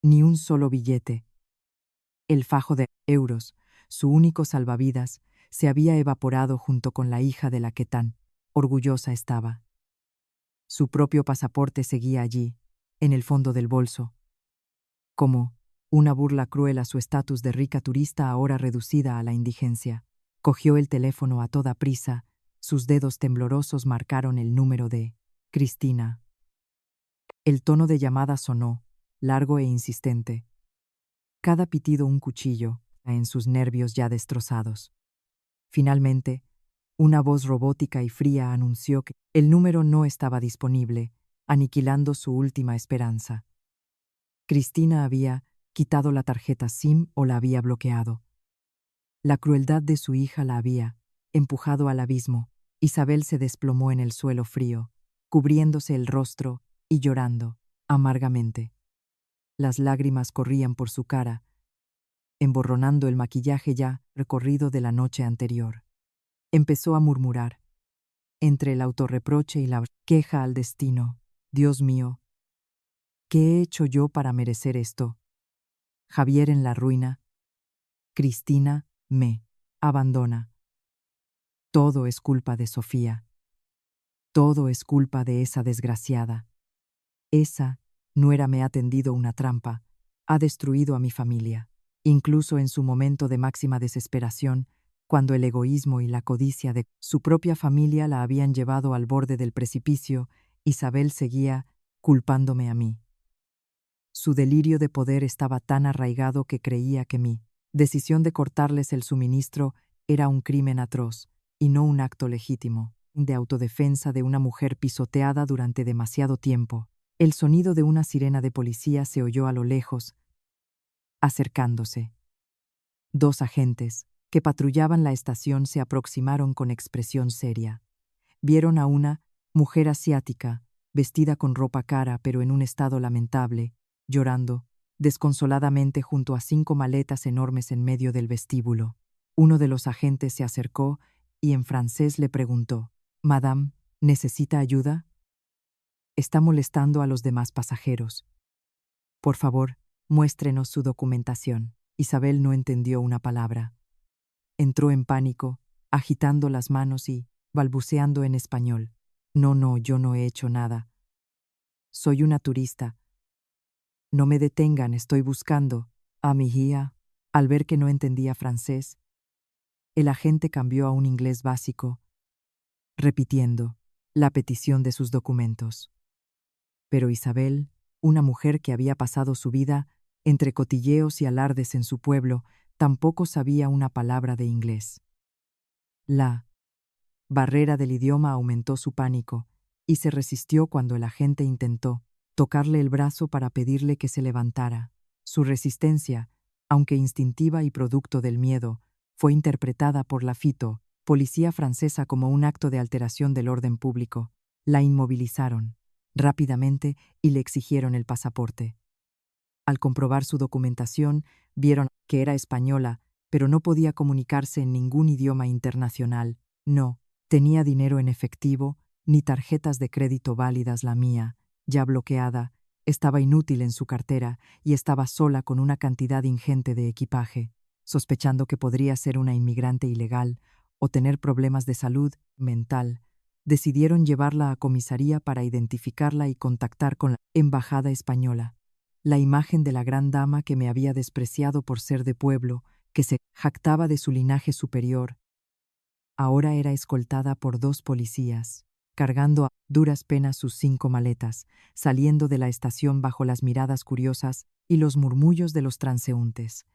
Ni un solo billete. El fajo de euros, su único salvavidas, se había evaporado junto con la hija de la que tan orgullosa estaba. Su propio pasaporte seguía allí, en el fondo del bolso, como una burla cruel a su estatus de rica turista ahora reducida a la indigencia. Cogió el teléfono a toda prisa, sus dedos temblorosos marcaron el número de Cristina. El tono de llamada sonó, largo e insistente. Cada pitido un cuchillo, en sus nervios ya destrozados. Finalmente, una voz robótica y fría anunció que el número no estaba disponible, aniquilando su última esperanza. Cristina había quitado la tarjeta SIM o la había bloqueado. La crueldad de su hija la había empujado al abismo. Isabel se desplomó en el suelo frío, cubriéndose el rostro y llorando amargamente. Las lágrimas corrían por su cara, emborronando el maquillaje ya recorrido de la noche anterior. Empezó a murmurar, entre el autorreproche y la queja al destino: Dios mío, ¿qué he hecho yo para merecer esto? Javier en la ruina. Cristina me abandona. Todo es culpa de Sofía. Todo es culpa de esa desgraciada. Esa nuera me ha tendido una trampa, ha destruido a mi familia. Incluso en su momento de máxima desesperación, cuando el egoísmo y la codicia de su propia familia la habían llevado al borde del precipicio, Isabel seguía culpándome a mí. Su delirio de poder estaba tan arraigado que creía que mi decisión de cortarles el suministro era un crimen atroz, y no un acto legítimo, de autodefensa de una mujer pisoteada durante demasiado tiempo. El sonido de una sirena de policía se oyó a lo lejos, acercándose. 2 agentes, que patrullaban la estación, se aproximaron con expresión seria. Vieron a una mujer asiática, vestida con ropa cara pero en un estado lamentable, llorando desconsoladamente junto a 5 maletas enormes en medio del vestíbulo. Uno de los agentes se acercó y en francés le preguntó: «Madame, ¿necesita ayuda? Está molestando a los demás pasajeros. Por favor, muéstrenos su documentación». Isabel no entendió una palabra. Entró en pánico, agitando las manos y balbuceando en español: «No, yo no he hecho nada. Soy una turista. No me detengan, estoy buscando a mi hija». Al ver que no entendía francés, el agente cambió a un inglés básico, repitiendo la petición de sus documentos. Pero Isabel, una mujer que había pasado su vida entre cotilleos y alardes en su pueblo, tampoco sabía una palabra de inglés. La barrera del idioma aumentó su pánico y se resistió cuando el agente intentó tocarle el brazo para pedirle que se levantara. Su resistencia, aunque instintiva y producto del miedo, fue interpretada por la FITO, policía francesa, como un acto de alteración del orden público. La inmovilizaron rápidamente y le exigieron el pasaporte. Al comprobar su documentación, vieron que era española, pero no podía comunicarse en ningún idioma internacional. No tenía dinero en efectivo, ni tarjetas de crédito válidas. La mía, ya bloqueada, estaba inútil en su cartera y estaba sola con una cantidad ingente de equipaje. Sospechando que podría ser una inmigrante ilegal o tener problemas de salud mental, decidieron llevarla a comisaría para identificarla y contactar con la embajada española. La imagen de la gran dama que me había despreciado por ser de pueblo, que se jactaba de su linaje superior, ahora era escoltada por 2 policías, cargando a duras penas sus 5 maletas, saliendo de la estación bajo las miradas curiosas y los murmullos de los transeúntes.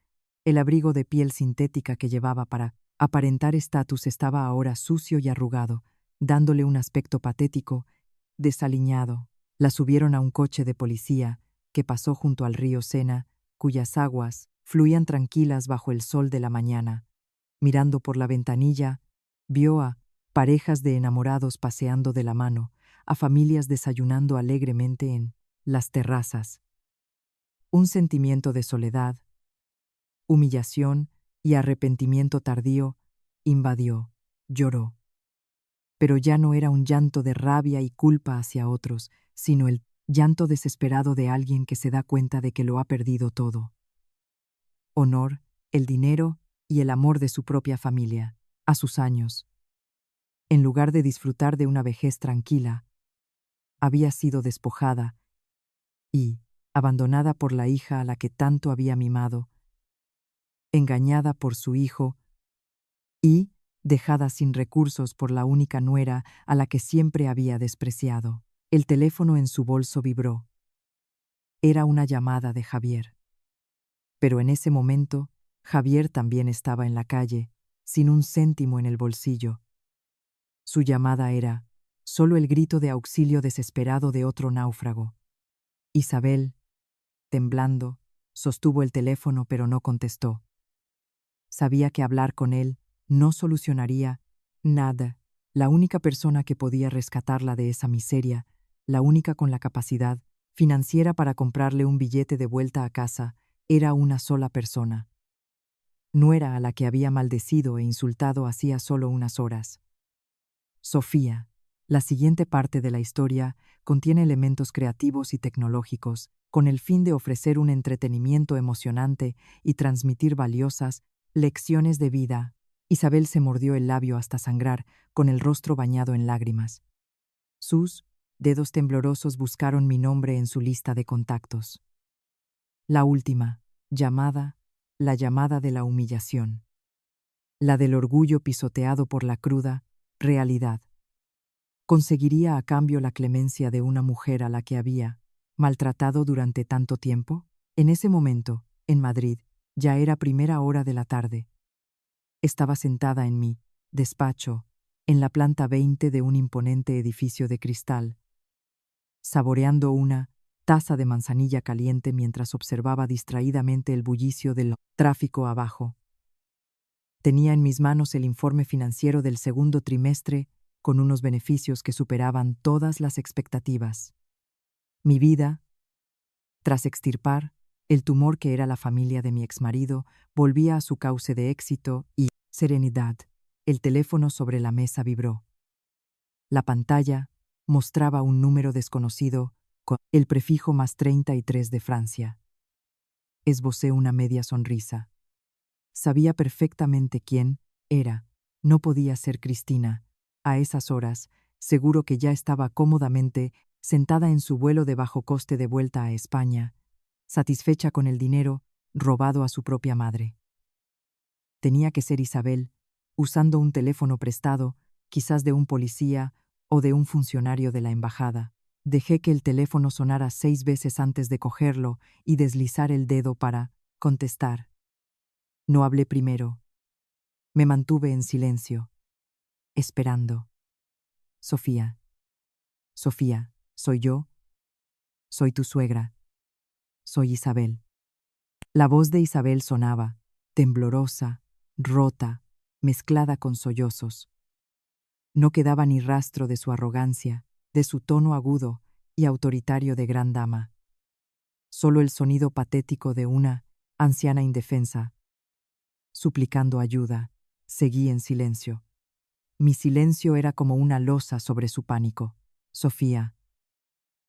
El abrigo de piel sintética que llevaba para aparentar estatus estaba ahora sucio y arrugado, dándole un aspecto patético, desaliñado. La subieron a un coche de policía que pasó junto al río Sena, cuyas aguas fluían tranquilas bajo el sol de la mañana, Mirando por la ventanilla, vio a parejas de enamorados paseando de la mano, a familias desayunando alegremente en las terrazas. Un sentimiento de soledad, humillación y arrepentimiento tardío invadió. Lloró. Pero ya no era un llanto de rabia y culpa hacia otros, sino el llanto desesperado de alguien que se da cuenta de que lo ha perdido todo. Honor, el dinero y el amor de su propia familia, a sus años. En lugar de disfrutar de una vejez tranquila, había sido despojada y abandonada por la hija a la que tanto había mimado, engañada por su hijo y dejada sin recursos por la única nuera a la que siempre había despreciado. El teléfono en su bolso vibró. Era una llamada de Javier. Pero en ese momento, Javier también estaba en la calle, sin un céntimo en el bolsillo. Su llamada era solo el grito de auxilio desesperado de otro náufrago. Isabel, temblando, sostuvo el teléfono pero no contestó. Sabía que hablar con él no solucionaría nada. La única persona que podía rescatarla de esa miseria, la única con la capacidad financiera para comprarle un billete de vuelta a casa, era una sola persona. Nuera a la que había maldecido e insultado hacía solo unas horas. Sofía. La siguiente parte de la historia contiene elementos creativos y tecnológicos, con el fin de ofrecer un entretenimiento emocionante y transmitir valiosas lecciones de vida. Isabel se mordió el labio hasta sangrar, con el rostro bañado en lágrimas. Sus dedos temblorosos buscaron mi nombre en su lista de contactos. La última llamada, la llamada de la humillación. La del orgullo pisoteado por la cruda realidad. ¿Conseguiría a cambio la clemencia de una mujer a la que había maltratado durante tanto tiempo? En ese momento, en Madrid, ya era primera hora de la tarde. Estaba sentada en mi despacho, en la planta 20 de un imponente edificio de cristal, saboreando una taza de manzanilla caliente mientras observaba distraídamente el bullicio del tráfico abajo. Tenía en mis manos el informe financiero del segundo trimestre con unos beneficios que superaban todas las expectativas. Mi vida, tras extirpar el tumor que era la familia de mi exmarido, volvía a su cauce de éxito y serenidad. El teléfono sobre la mesa vibró. La pantalla mostraba un número desconocido con el prefijo +33 de Francia. Esbocé una media sonrisa. Sabía perfectamente quién era. No podía ser Cristina. A esas horas, seguro que ya estaba cómodamente sentada en su vuelo de bajo coste de vuelta a España, satisfecha con el dinero robado a su propia madre. Tenía que ser Isabel, usando un teléfono prestado, quizás de un policía o de un funcionario de la embajada. Dejé que el teléfono sonara 6 veces antes de cogerlo y deslizar el dedo para contestar. No hablé primero. Me mantuve en silencio, esperando. Sofía. Sofía, soy yo. Soy tu suegra. Soy Isabel. La voz de Isabel sonaba, temblorosa, rota, mezclada con sollozos. No quedaba ni rastro de su arrogancia, de su tono agudo y autoritario de gran dama. Solo el sonido patético de una anciana indefensa. Suplicando ayuda, seguí en silencio. Mi silencio era como una losa sobre su pánico. Sofía,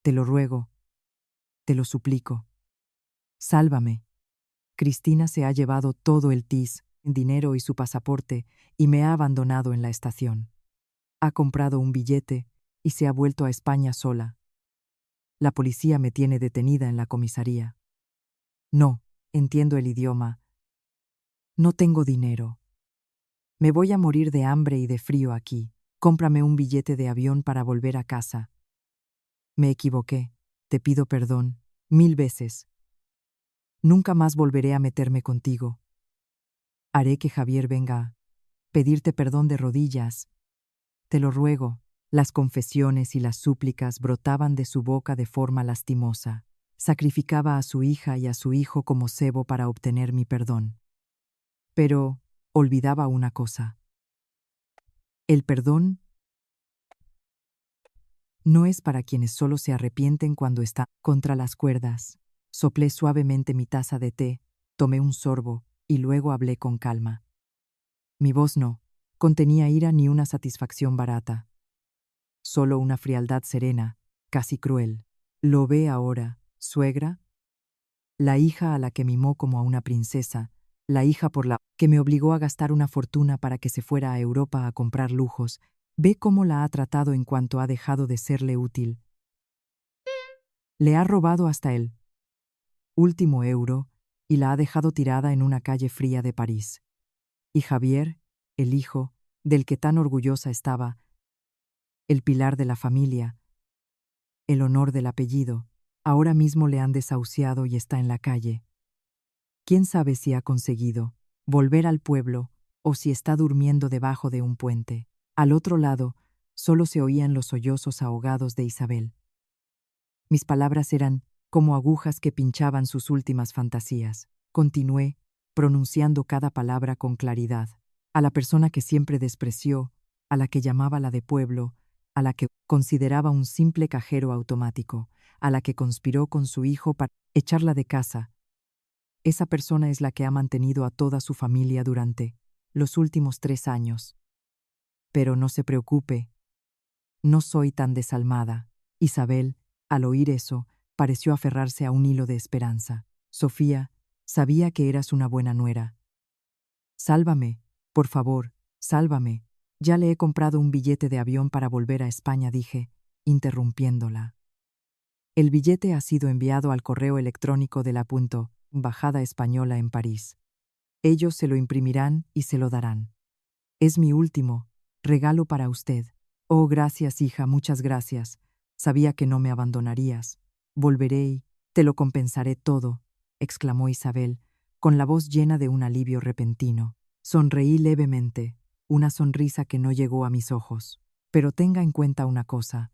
te lo ruego, te lo suplico. Sálvame. Cristina se ha llevado todo el TIS, dinero y su pasaporte, y me ha abandonado en la estación. Ha comprado un billete y se ha vuelto a España sola. La policía me tiene detenida en la comisaría. No, entiendo el idioma. No tengo dinero. Me voy a morir de hambre y de frío aquí. Cómprame un billete de avión para volver a casa. Me equivoqué. Te pido perdón, 1000 veces. Nunca más volveré a meterme contigo. Haré que Javier venga a pedirte perdón de rodillas. Te lo ruego. Las confesiones y las súplicas brotaban de su boca de forma lastimosa. Sacrificaba a su hija y a su hijo como cebo para obtener mi perdón. Pero olvidaba una cosa. El perdón no es para quienes solo se arrepienten cuando está contra las cuerdas. Soplé suavemente mi taza de té, tomé un sorbo y luego hablé con calma. Mi voz no contenía ira ni una satisfacción barata. Solo una frialdad serena, casi cruel. ¿Lo ve ahora, suegra? La hija a la que mimó como a una princesa, la hija por la que me obligó a gastar una fortuna para que se fuera a Europa a comprar lujos, ve cómo la ha tratado en cuanto ha dejado de serle útil. Le ha robado hasta el último euro y la ha dejado tirada en una calle fría de París. Y Javier, el hijo, del que tan orgullosa estaba, el pilar de la familia, el honor del apellido, ahora mismo le han desahuciado y está en la calle. ¿Quién sabe si ha conseguido volver al pueblo o si está durmiendo debajo de un puente? Al otro lado, solo se oían los sollozos ahogados de Isabel. Mis palabras eran como agujas que pinchaban sus últimas fantasías. Continué, pronunciando cada palabra con claridad. A la persona que siempre despreció, a la que llamaba la de pueblo, a la que consideraba un simple cajero automático, a la que conspiró con su hijo para echarla de casa. Esa persona es la que ha mantenido a toda su familia durante los últimos 3 años. Pero no se preocupe, no soy tan desalmada. Isabel, al oír eso, pareció aferrarse a un hilo de esperanza. Sofía, sabía que eras una buena nuera. Sálvame, por favor, sálvame. Ya le he comprado un billete de avión para volver a España, dije, interrumpiéndola. El billete ha sido enviado al correo electrónico de la Embajada Española en París. Ellos se lo imprimirán y se lo darán. Es mi último regalo para usted. Oh, gracias, hija, muchas gracias. Sabía que no me abandonarías. Volveré y te lo compensaré todo, exclamó Isabel, con la voz llena de un alivio repentino. Sonreí levemente, una sonrisa que no llegó a mis ojos. Pero tenga en cuenta una cosa.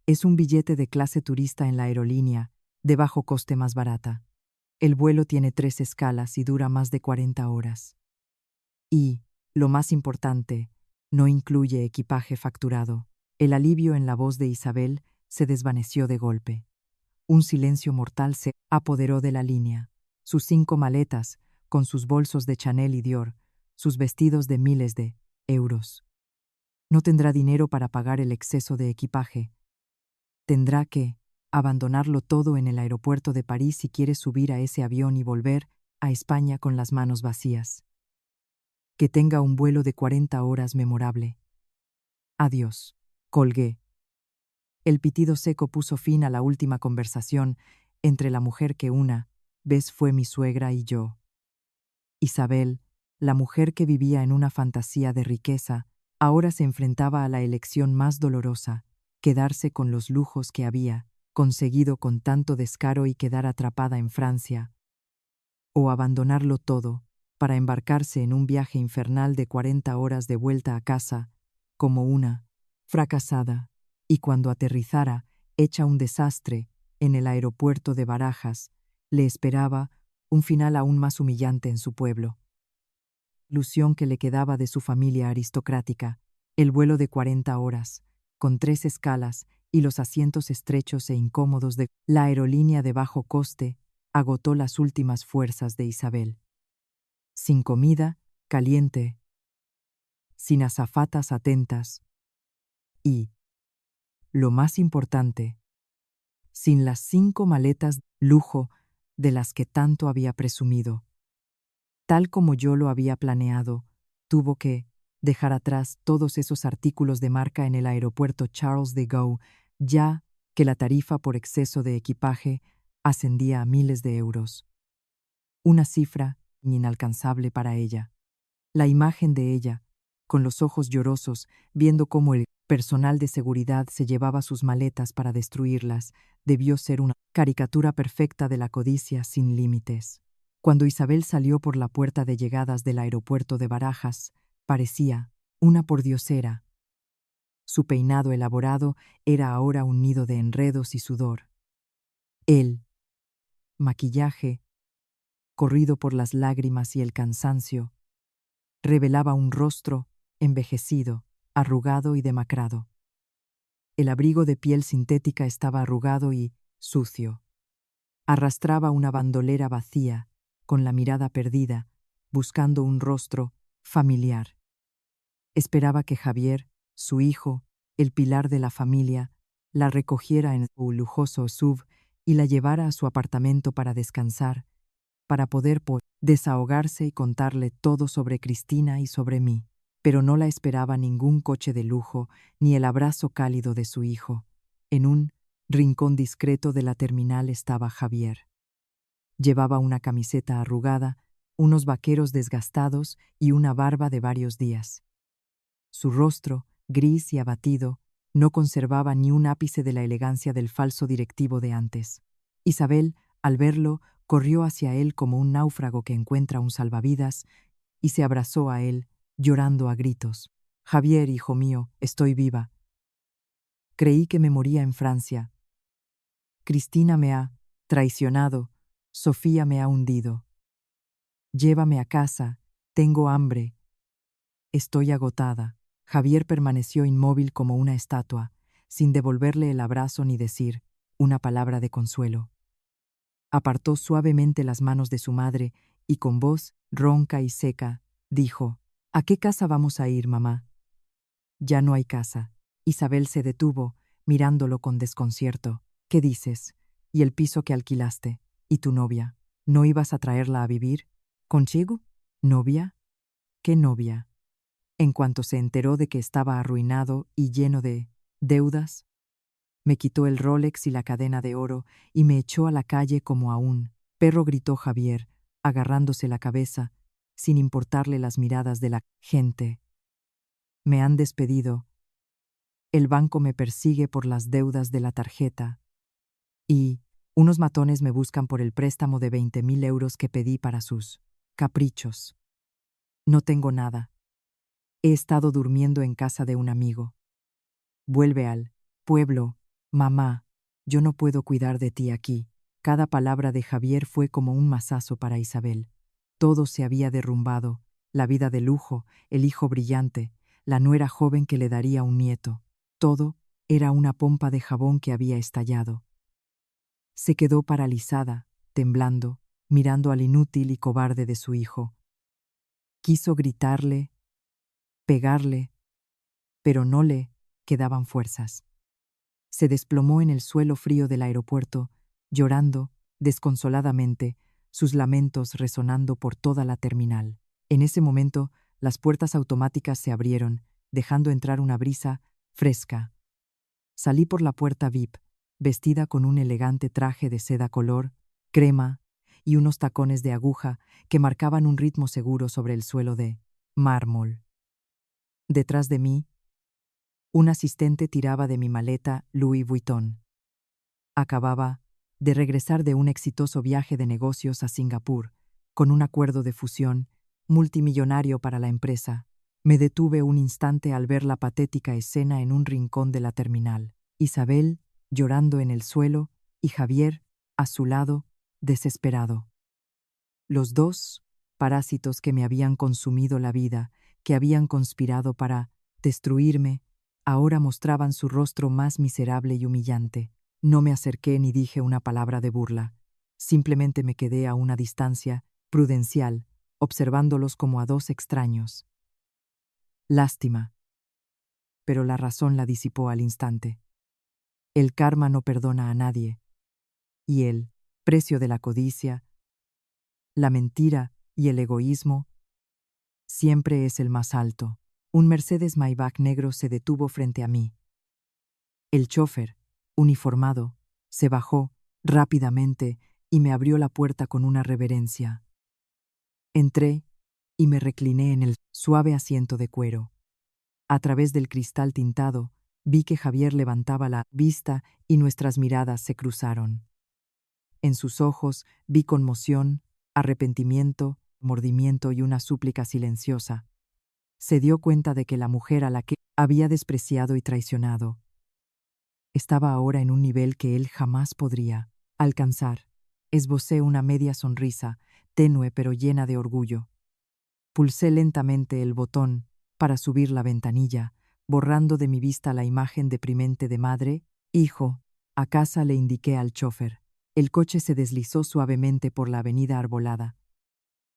Es un billete de clase turista en la aerolínea, de bajo coste más barata. El vuelo tiene 3 escalas y dura más de 40 horas. Y, lo más importante, no incluye equipaje facturado. El alivio en la voz de Isabel se desvaneció de golpe. Un silencio mortal se apoderó de la línea. Sus 5 maletas, con sus bolsos de Chanel y Dior, sus vestidos de miles de euros. No tendrá dinero para pagar el exceso de equipaje. Tendrá que abandonarlo todo en el aeropuerto de París si quiere subir a ese avión y volver a España con las manos vacías. Que tenga un vuelo de 40 horas memorable. Adiós. Colgué. El pitido seco puso fin a la última conversación entre la mujer que una vez fue mi suegra y yo. Isabel, la mujer que vivía en una fantasía de riqueza, ahora se enfrentaba a la elección más dolorosa, quedarse con los lujos que había conseguido con tanto descaro y quedar atrapada en Francia, o abandonarlo todo para embarcarse en un viaje infernal de 40 horas de vuelta a casa, como una fracasada, y cuando aterrizara, hecha un desastre, en el aeropuerto de Barajas, le esperaba un final aún más humillante en su pueblo. Ilusión que le quedaba de su familia aristocrática, el vuelo de 40 horas, con 3 escalas y los asientos estrechos e incómodos de la aerolínea de bajo coste, agotó las últimas fuerzas de Isabel. Sin comida, caliente, sin azafatas atentas y, lo más importante, sin las 5 maletas lujo de las que tanto había presumido. Tal como yo lo había planeado, tuvo que dejar atrás todos esos artículos de marca en el aeropuerto Charles de Gaulle, ya que la tarifa por exceso de equipaje ascendía a miles de euros. Una cifra inalcanzable para ella. La imagen de ella, con los ojos llorosos, viendo cómo el personal de seguridad se llevaba sus maletas para destruirlas, debió ser una caricatura perfecta de la codicia sin límites. Cuando Isabel salió por la puerta de llegadas del aeropuerto de Barajas, parecía una pordiosera. Su peinado elaborado era ahora un nido de enredos y sudor. El maquillaje, corrido por las lágrimas y el cansancio, revelaba un rostro envejecido, arrugado y demacrado. El abrigo de piel sintética estaba arrugado y sucio. Arrastraba una bandolera vacía, con la mirada perdida, buscando un rostro familiar. Esperaba que Javier, su hijo, el pilar de la familia, la recogiera en su lujoso SUV y la llevara a su apartamento para descansar, para poder desahogarse y contarle todo sobre Cristina y sobre mí. Pero no la esperaba ningún coche de lujo ni el abrazo cálido de su hijo. En un rincón discreto de la terminal estaba Javier. Llevaba una camiseta arrugada, unos vaqueros desgastados y una barba de varios días. Su rostro, gris y abatido, no conservaba ni un ápice de la elegancia del falso directivo de antes. Isabel, al verlo, corrió hacia él como un náufrago que encuentra un salvavidas y se abrazó a él, llorando a gritos. Javier, hijo mío, estoy viva. Creí que me moría en Francia. Cristina me ha traicionado, Sofía me ha hundido. Llévame a casa, tengo hambre. Estoy agotada. Javier permaneció inmóvil como una estatua, sin devolverle el abrazo ni decir una palabra de consuelo. Apartó suavemente las manos de su madre y con voz ronca y seca, dijo: ¿A qué casa vamos a ir, mamá? Ya no hay casa. Isabel se detuvo, mirándolo con desconcierto. ¿Qué dices? ¿Y el piso que alquilaste? ¿Y tu novia? ¿No ibas a traerla a vivir? ¿Contigo? ¿Novia? ¿Qué novia? En cuanto se enteró de que estaba arruinado y lleno de deudas, me quitó el Rolex y la cadena de oro y me echó a la calle como a un perro, gritó Javier, agarrándose la cabeza, sin importarle las miradas de la gente. Me han despedido. El banco me persigue por las deudas de la tarjeta. Y unos matones me buscan por el préstamo de 20.000 euros que pedí para sus caprichos. No tengo nada. He estado durmiendo en casa de un amigo. Vuelve al pueblo, mamá. Yo no puedo cuidar de ti aquí. Cada palabra de Javier fue como un mazazo para Isabel. Todo se había derrumbado, la vida de lujo, el hijo brillante, la nuera joven que le daría un nieto. Todo era una pompa de jabón que había estallado. Se quedó paralizada, temblando, mirando al inútil y cobarde de su hijo. Quiso gritarle, pegarle, pero no le quedaban fuerzas. Se desplomó en el suelo frío del aeropuerto, llorando, desconsoladamente, sus lamentos resonando por toda la terminal. En ese momento, las puertas automáticas se abrieron, dejando entrar una brisa fresca. Salí por la puerta VIP, vestida con un elegante traje de seda color crema y unos tacones de aguja que marcaban un ritmo seguro sobre el suelo de mármol. Detrás de mí, un asistente tiraba de mi maleta Louis Vuitton. Acababa de regresar de un exitoso viaje de negocios a Singapur, con un acuerdo de fusión multimillonario para la empresa. Me detuve un instante al ver la patética escena en un rincón de la terminal. Isabel, llorando en el suelo, y Javier, a su lado, desesperado. Los dos, parásitos que me habían consumido la vida, que habían conspirado para destruirme, ahora mostraban su rostro más miserable y humillante. No me acerqué ni dije una palabra de burla. Simplemente me quedé a una distancia prudencial, observándolos como a dos extraños. Lástima. Pero la razón la disipó al instante. El karma no perdona a nadie. Y el precio de la codicia, la mentira y el egoísmo siempre es el más alto. Un Mercedes Maybach negro se detuvo frente a mí. El chófer, uniformado, se bajó rápidamente y me abrió la puerta con una reverencia. Entré y me recliné en el suave asiento de cuero. A través del cristal tintado, vi que Javier levantaba la vista y nuestras miradas se cruzaron. En sus ojos vi conmoción, arrepentimiento, mordimiento y una súplica silenciosa. Se dio cuenta de que la mujer a la que había despreciado y traicionado estaba ahora en un nivel que él jamás podría alcanzar. Esbocé una media sonrisa, tenue pero llena de orgullo. Pulsé lentamente el botón para subir la ventanilla, borrando de mi vista la imagen deprimente de madre. Hijo, a casa, le indiqué al chofer. El coche se deslizó suavemente por la avenida arbolada,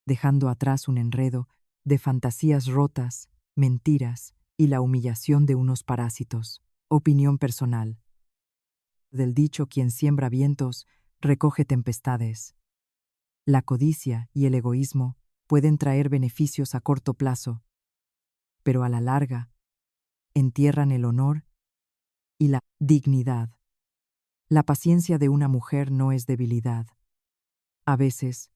dejando atrás un enredo de fantasías rotas, mentiras y la humillación de unos parásitos. Opinión personal. Del dicho: quien siembra vientos, recoge tempestades. La codicia y el egoísmo pueden traer beneficios a corto plazo, pero a la larga entierran el honor y la dignidad. La paciencia de una mujer no es debilidad. A veces,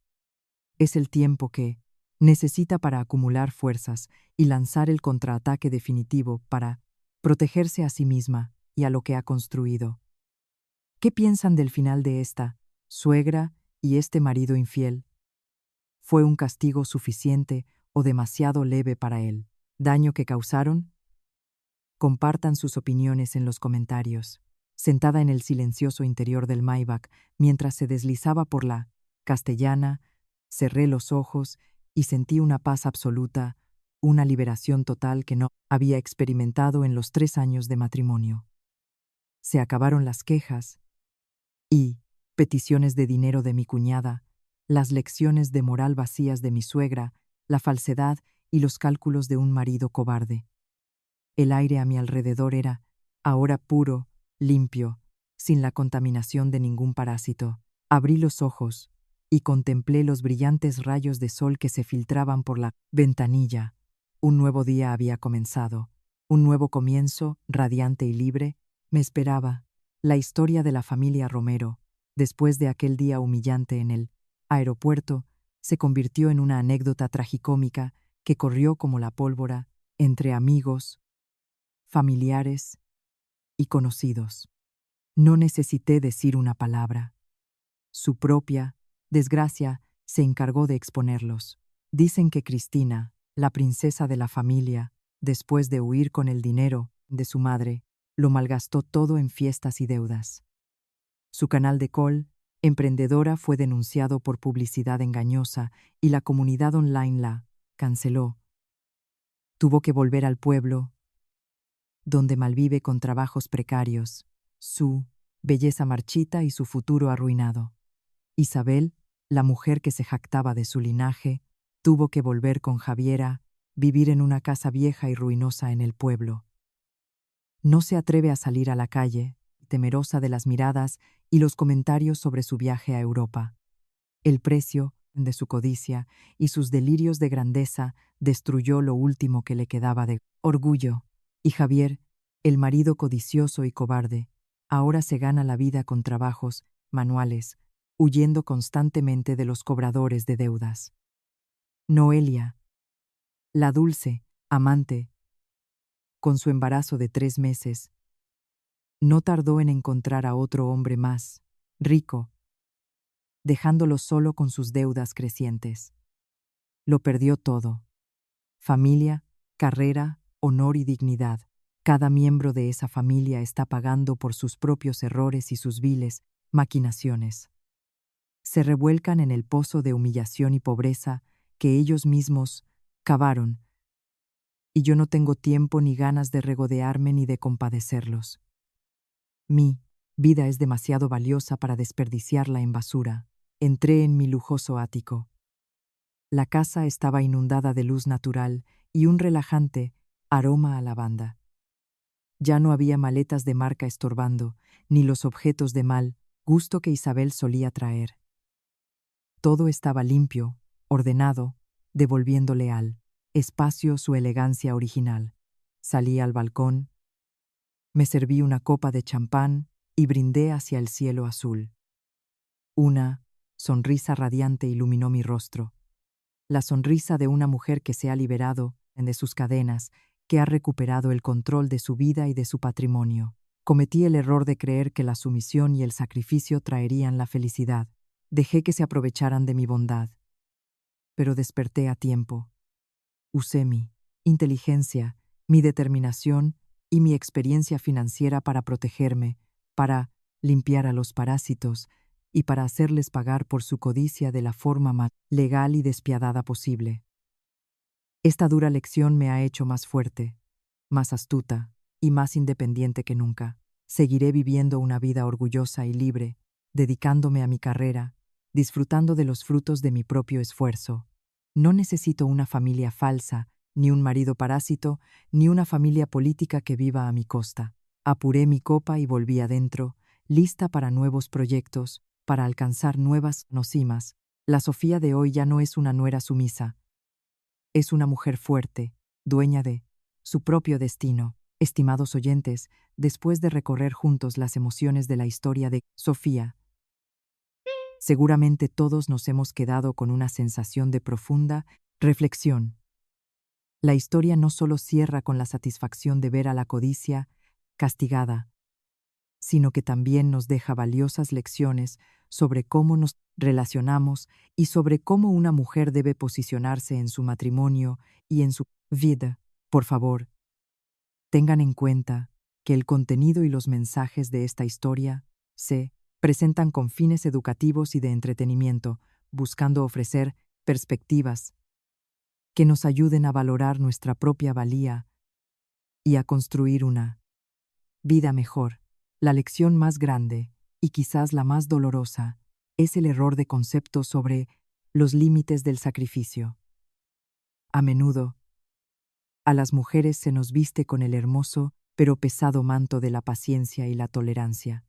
es el tiempo que necesita para acumular fuerzas y lanzar el contraataque definitivo para protegerse a sí misma y a lo que ha construido. ¿Qué piensan del final de esta suegra y este marido infiel? ¿Fue un castigo suficiente o demasiado leve para él? ¿Daño que causaron? Compartan sus opiniones en los comentarios. Sentada en el silencioso interior del Maybach, mientras se deslizaba por la Castellana, cerré los ojos y sentí una paz absoluta, una liberación total que no había experimentado en los 3 años de matrimonio. Se acabaron las quejas y peticiones de dinero de mi cuñada, las lecciones de moral vacías de mi suegra, la falsedad y los cálculos de un marido cobarde. El aire a mi alrededor era ahora puro, limpio, sin la contaminación de ningún parásito. Abrí los ojos y contemplé los brillantes rayos de sol que se filtraban por la ventanilla. Un nuevo día había comenzado. Un nuevo comienzo, radiante y libre, me esperaba. La historia de la familia Romero, después de aquel día humillante en el aeropuerto, se convirtió en una anécdota tragicómica que corrió como la pólvora entre amigos, familiares y conocidos. No necesité decir una palabra. Su propia desgracia se encargó de exponerlos. Dicen que Cristina, la princesa de la familia, después de huir con el dinero de su madre, lo malgastó todo en fiestas y deudas. Su canal de call, emprendedora, fue denunciado por publicidad engañosa y la comunidad online la canceló. Tuvo que volver al pueblo, donde malvive con trabajos precarios, su belleza marchita y su futuro arruinado. Isabel, la mujer que se jactaba de su linaje, tuvo que volver con Javiera, vivir en una casa vieja y ruinosa en el pueblo. No se atreve a salir a la calle, temerosa de las miradas y los comentarios sobre su viaje a Europa. El precio de su codicia y sus delirios de grandeza destruyó lo último que le quedaba de orgullo. Y Javier, el marido codicioso y cobarde, ahora se gana la vida con trabajos manuales, huyendo constantemente de los cobradores de deudas. Noelia, la dulce amante, con su embarazo de 3 meses, no tardó en encontrar a otro hombre más rico, dejándolo solo con sus deudas crecientes. Lo perdió todo: familia, carrera, honor y dignidad. Cada miembro de esa familia está pagando por sus propios errores y sus viles maquinaciones. Se revuelcan en el pozo de humillación y pobreza que ellos mismos cavaron, y yo no tengo tiempo ni ganas de regodearme ni de compadecerlos. Mi vida es demasiado valiosa para desperdiciarla en basura. Entré en mi lujoso ático. La casa estaba inundada de luz natural y un relajante aroma a lavanda. Ya no había maletas de marca estorbando, ni los objetos de mal gusto que Isabel solía traer. Todo estaba limpio, ordenado, devolviéndole al espacio su elegancia original. Salí al balcón, me serví una copa de champán y brindé hacia el cielo azul. Una sonrisa radiante iluminó mi rostro, la sonrisa de una mujer que se ha liberado de sus cadenas, que ha recuperado el control de su vida y de su patrimonio. Cometí el error de creer que la sumisión y el sacrificio traerían la felicidad. Dejé que se aprovecharan de mi bondad. Pero desperté a tiempo. Usé mi inteligencia, mi determinación y mi experiencia financiera para protegerme, para limpiar a los parásitos y para hacerles pagar por su codicia de la forma más legal y despiadada posible. Esta dura lección me ha hecho más fuerte, más astuta y más independiente que nunca. Seguiré viviendo una vida orgullosa y libre, dedicándome a mi carrera, disfrutando de los frutos de mi propio esfuerzo. No necesito una familia falsa, ni un marido parásito, ni una familia política que viva a mi costa. Apuré mi copa y volví adentro, lista para nuevos proyectos, para alcanzar nuevas cimas. La Sofía de hoy ya no es una nuera sumisa. Es una mujer fuerte, dueña de su propio destino. Estimados oyentes, después de recorrer juntos las emociones de la historia de Sofía, seguramente todos nos hemos quedado con una sensación de profunda reflexión. La historia no solo cierra con la satisfacción de ver a la codicia castigada, sino que también nos deja valiosas lecciones sobre cómo nos relacionamos y sobre cómo una mujer debe posicionarse en su matrimonio y en su vida. Por favor, tengan en cuenta que el contenido y los mensajes de esta historia se presentan con fines educativos y de entretenimiento, buscando ofrecer perspectivas que nos ayuden a valorar nuestra propia valía y a construir una vida mejor. La lección más grande, y quizás la más dolorosa, es el error de concepto sobre los límites del sacrificio. A menudo, a las mujeres se nos viste con el hermoso pero pesado manto de la paciencia y la tolerancia.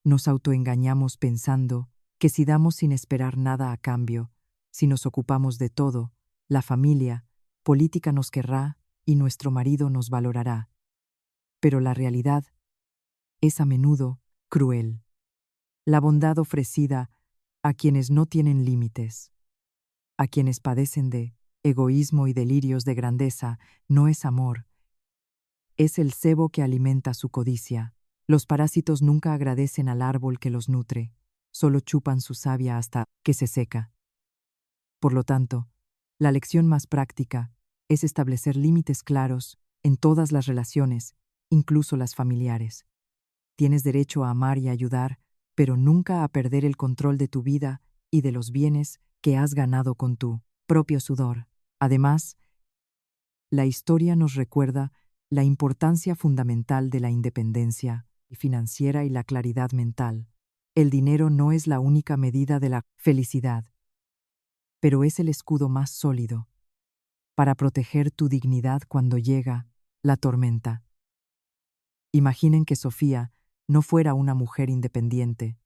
Nos autoengañamos pensando que si damos sin esperar nada a cambio, si nos ocupamos de todo, la familia política nos querrá y nuestro marido nos valorará. Pero la realidad es a menudo cruel. La bondad ofrecida a quienes no tienen límites, a quienes padecen de egoísmo y delirios de grandeza, no es amor. Es el cebo que alimenta su codicia. Los parásitos nunca agradecen al árbol que los nutre, solo chupan su savia hasta que se seca. Por lo tanto, la lección más práctica es establecer límites claros en todas las relaciones, incluso las familiares. Tienes derecho a amar y ayudar, pero nunca a perder el control de tu vida y de los bienes que has ganado con tu propio sudor. Además, la historia nos recuerda la importancia fundamental de la independencia financiera y la claridad mental. El dinero no es la única medida de la felicidad, pero es el escudo más sólido para proteger tu dignidad cuando llega la tormenta. Imaginen que Sofía no fuera una mujer independiente,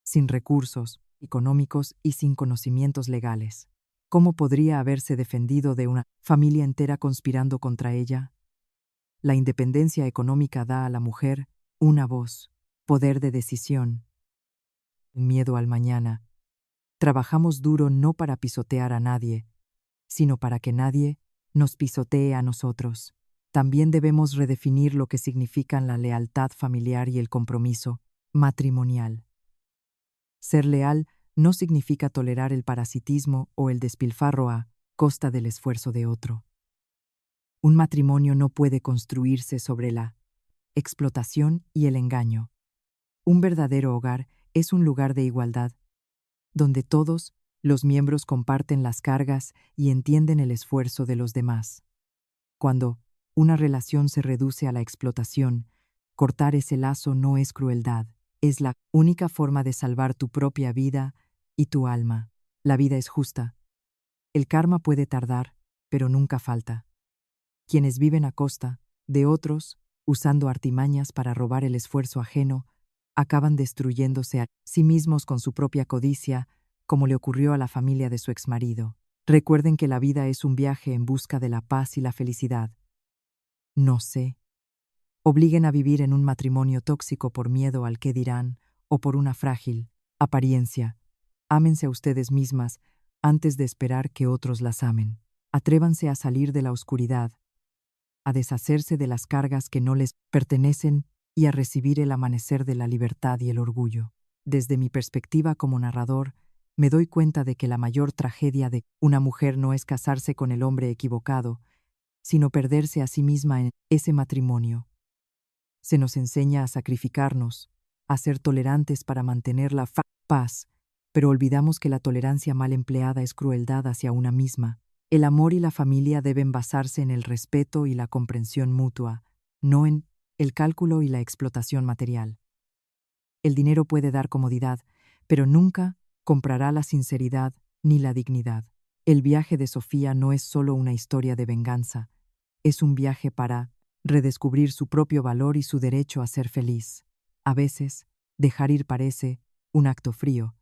sin recursos económicos y sin conocimientos legales. ¿Cómo podría haberse defendido de una familia entera conspirando contra ella? La independencia económica da a la mujer una voz, poder de decisión, miedo al mañana. Trabajamos duro no para pisotear a nadie, sino para que nadie nos pisotee a nosotros. También debemos redefinir lo que significan la lealtad familiar y el compromiso matrimonial. Ser leal no significa tolerar el parasitismo o el despilfarro a costa del esfuerzo de otro. Un matrimonio no puede construirse sobre la explotación y el engaño. Un verdadero hogar es un lugar de igualdad, donde todos los miembros comparten las cargas y entienden el esfuerzo de los demás. Cuando una relación se reduce a la explotación, cortar ese lazo no es crueldad, es la única forma de salvar tu propia vida y tu alma. La vida es justa. El karma puede tardar, pero nunca falta. Quienes viven a costa de otros, usando artimañas para robar el esfuerzo ajeno, acaban destruyéndose a sí mismos con su propia codicia, como le ocurrió a la familia de su exmarido. Recuerden que la vida es un viaje en busca de la paz y la felicidad. No se obliguen a vivir en un matrimonio tóxico por miedo al qué dirán o por una frágil apariencia. Ámense a ustedes mismas antes de esperar que otros las amen. Atrévanse a salir de la oscuridad, a deshacerse de las cargas que no les pertenecen y a recibir el amanecer de la libertad y el orgullo. Desde mi perspectiva como narrador, me doy cuenta de que la mayor tragedia de una mujer no es casarse con el hombre equivocado, sino perderse a sí misma en ese matrimonio. Se nos enseña a sacrificarnos, a ser tolerantes para mantener la paz, pero olvidamos que la tolerancia mal empleada es crueldad hacia una misma. El amor y la familia deben basarse en el respeto y la comprensión mutua, no en el cálculo y la explotación material. El dinero puede dar comodidad, pero nunca comprará la sinceridad ni la dignidad. El viaje de Sofía no es solo una historia de venganza, es un viaje para redescubrir su propio valor y su derecho a ser feliz. A veces, dejar ir parece un acto frío,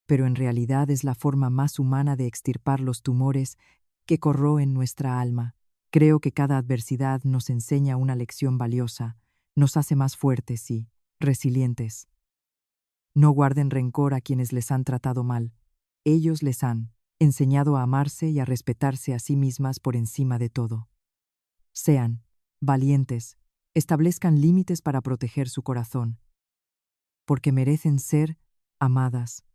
pero en realidad es la forma más humana de extirpar los tumores que corroen nuestra alma. Creo que cada adversidad nos enseña una lección valiosa, nos hace más fuertes y resilientes. No guarden rencor a quienes les han tratado mal. Ellos les han enseñado a amarse y a respetarse a sí mismas por encima de todo. Sean valientes, establezcan límites para proteger su corazón, porque merecen ser amadas,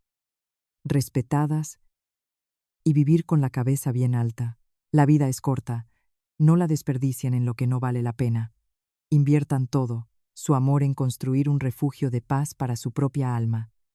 respetadas y vivir con la cabeza bien alta. La vida es corta, no la desperdicien en lo que no vale la pena. Inviertan todo, su amor en construir un refugio de paz para su propia alma.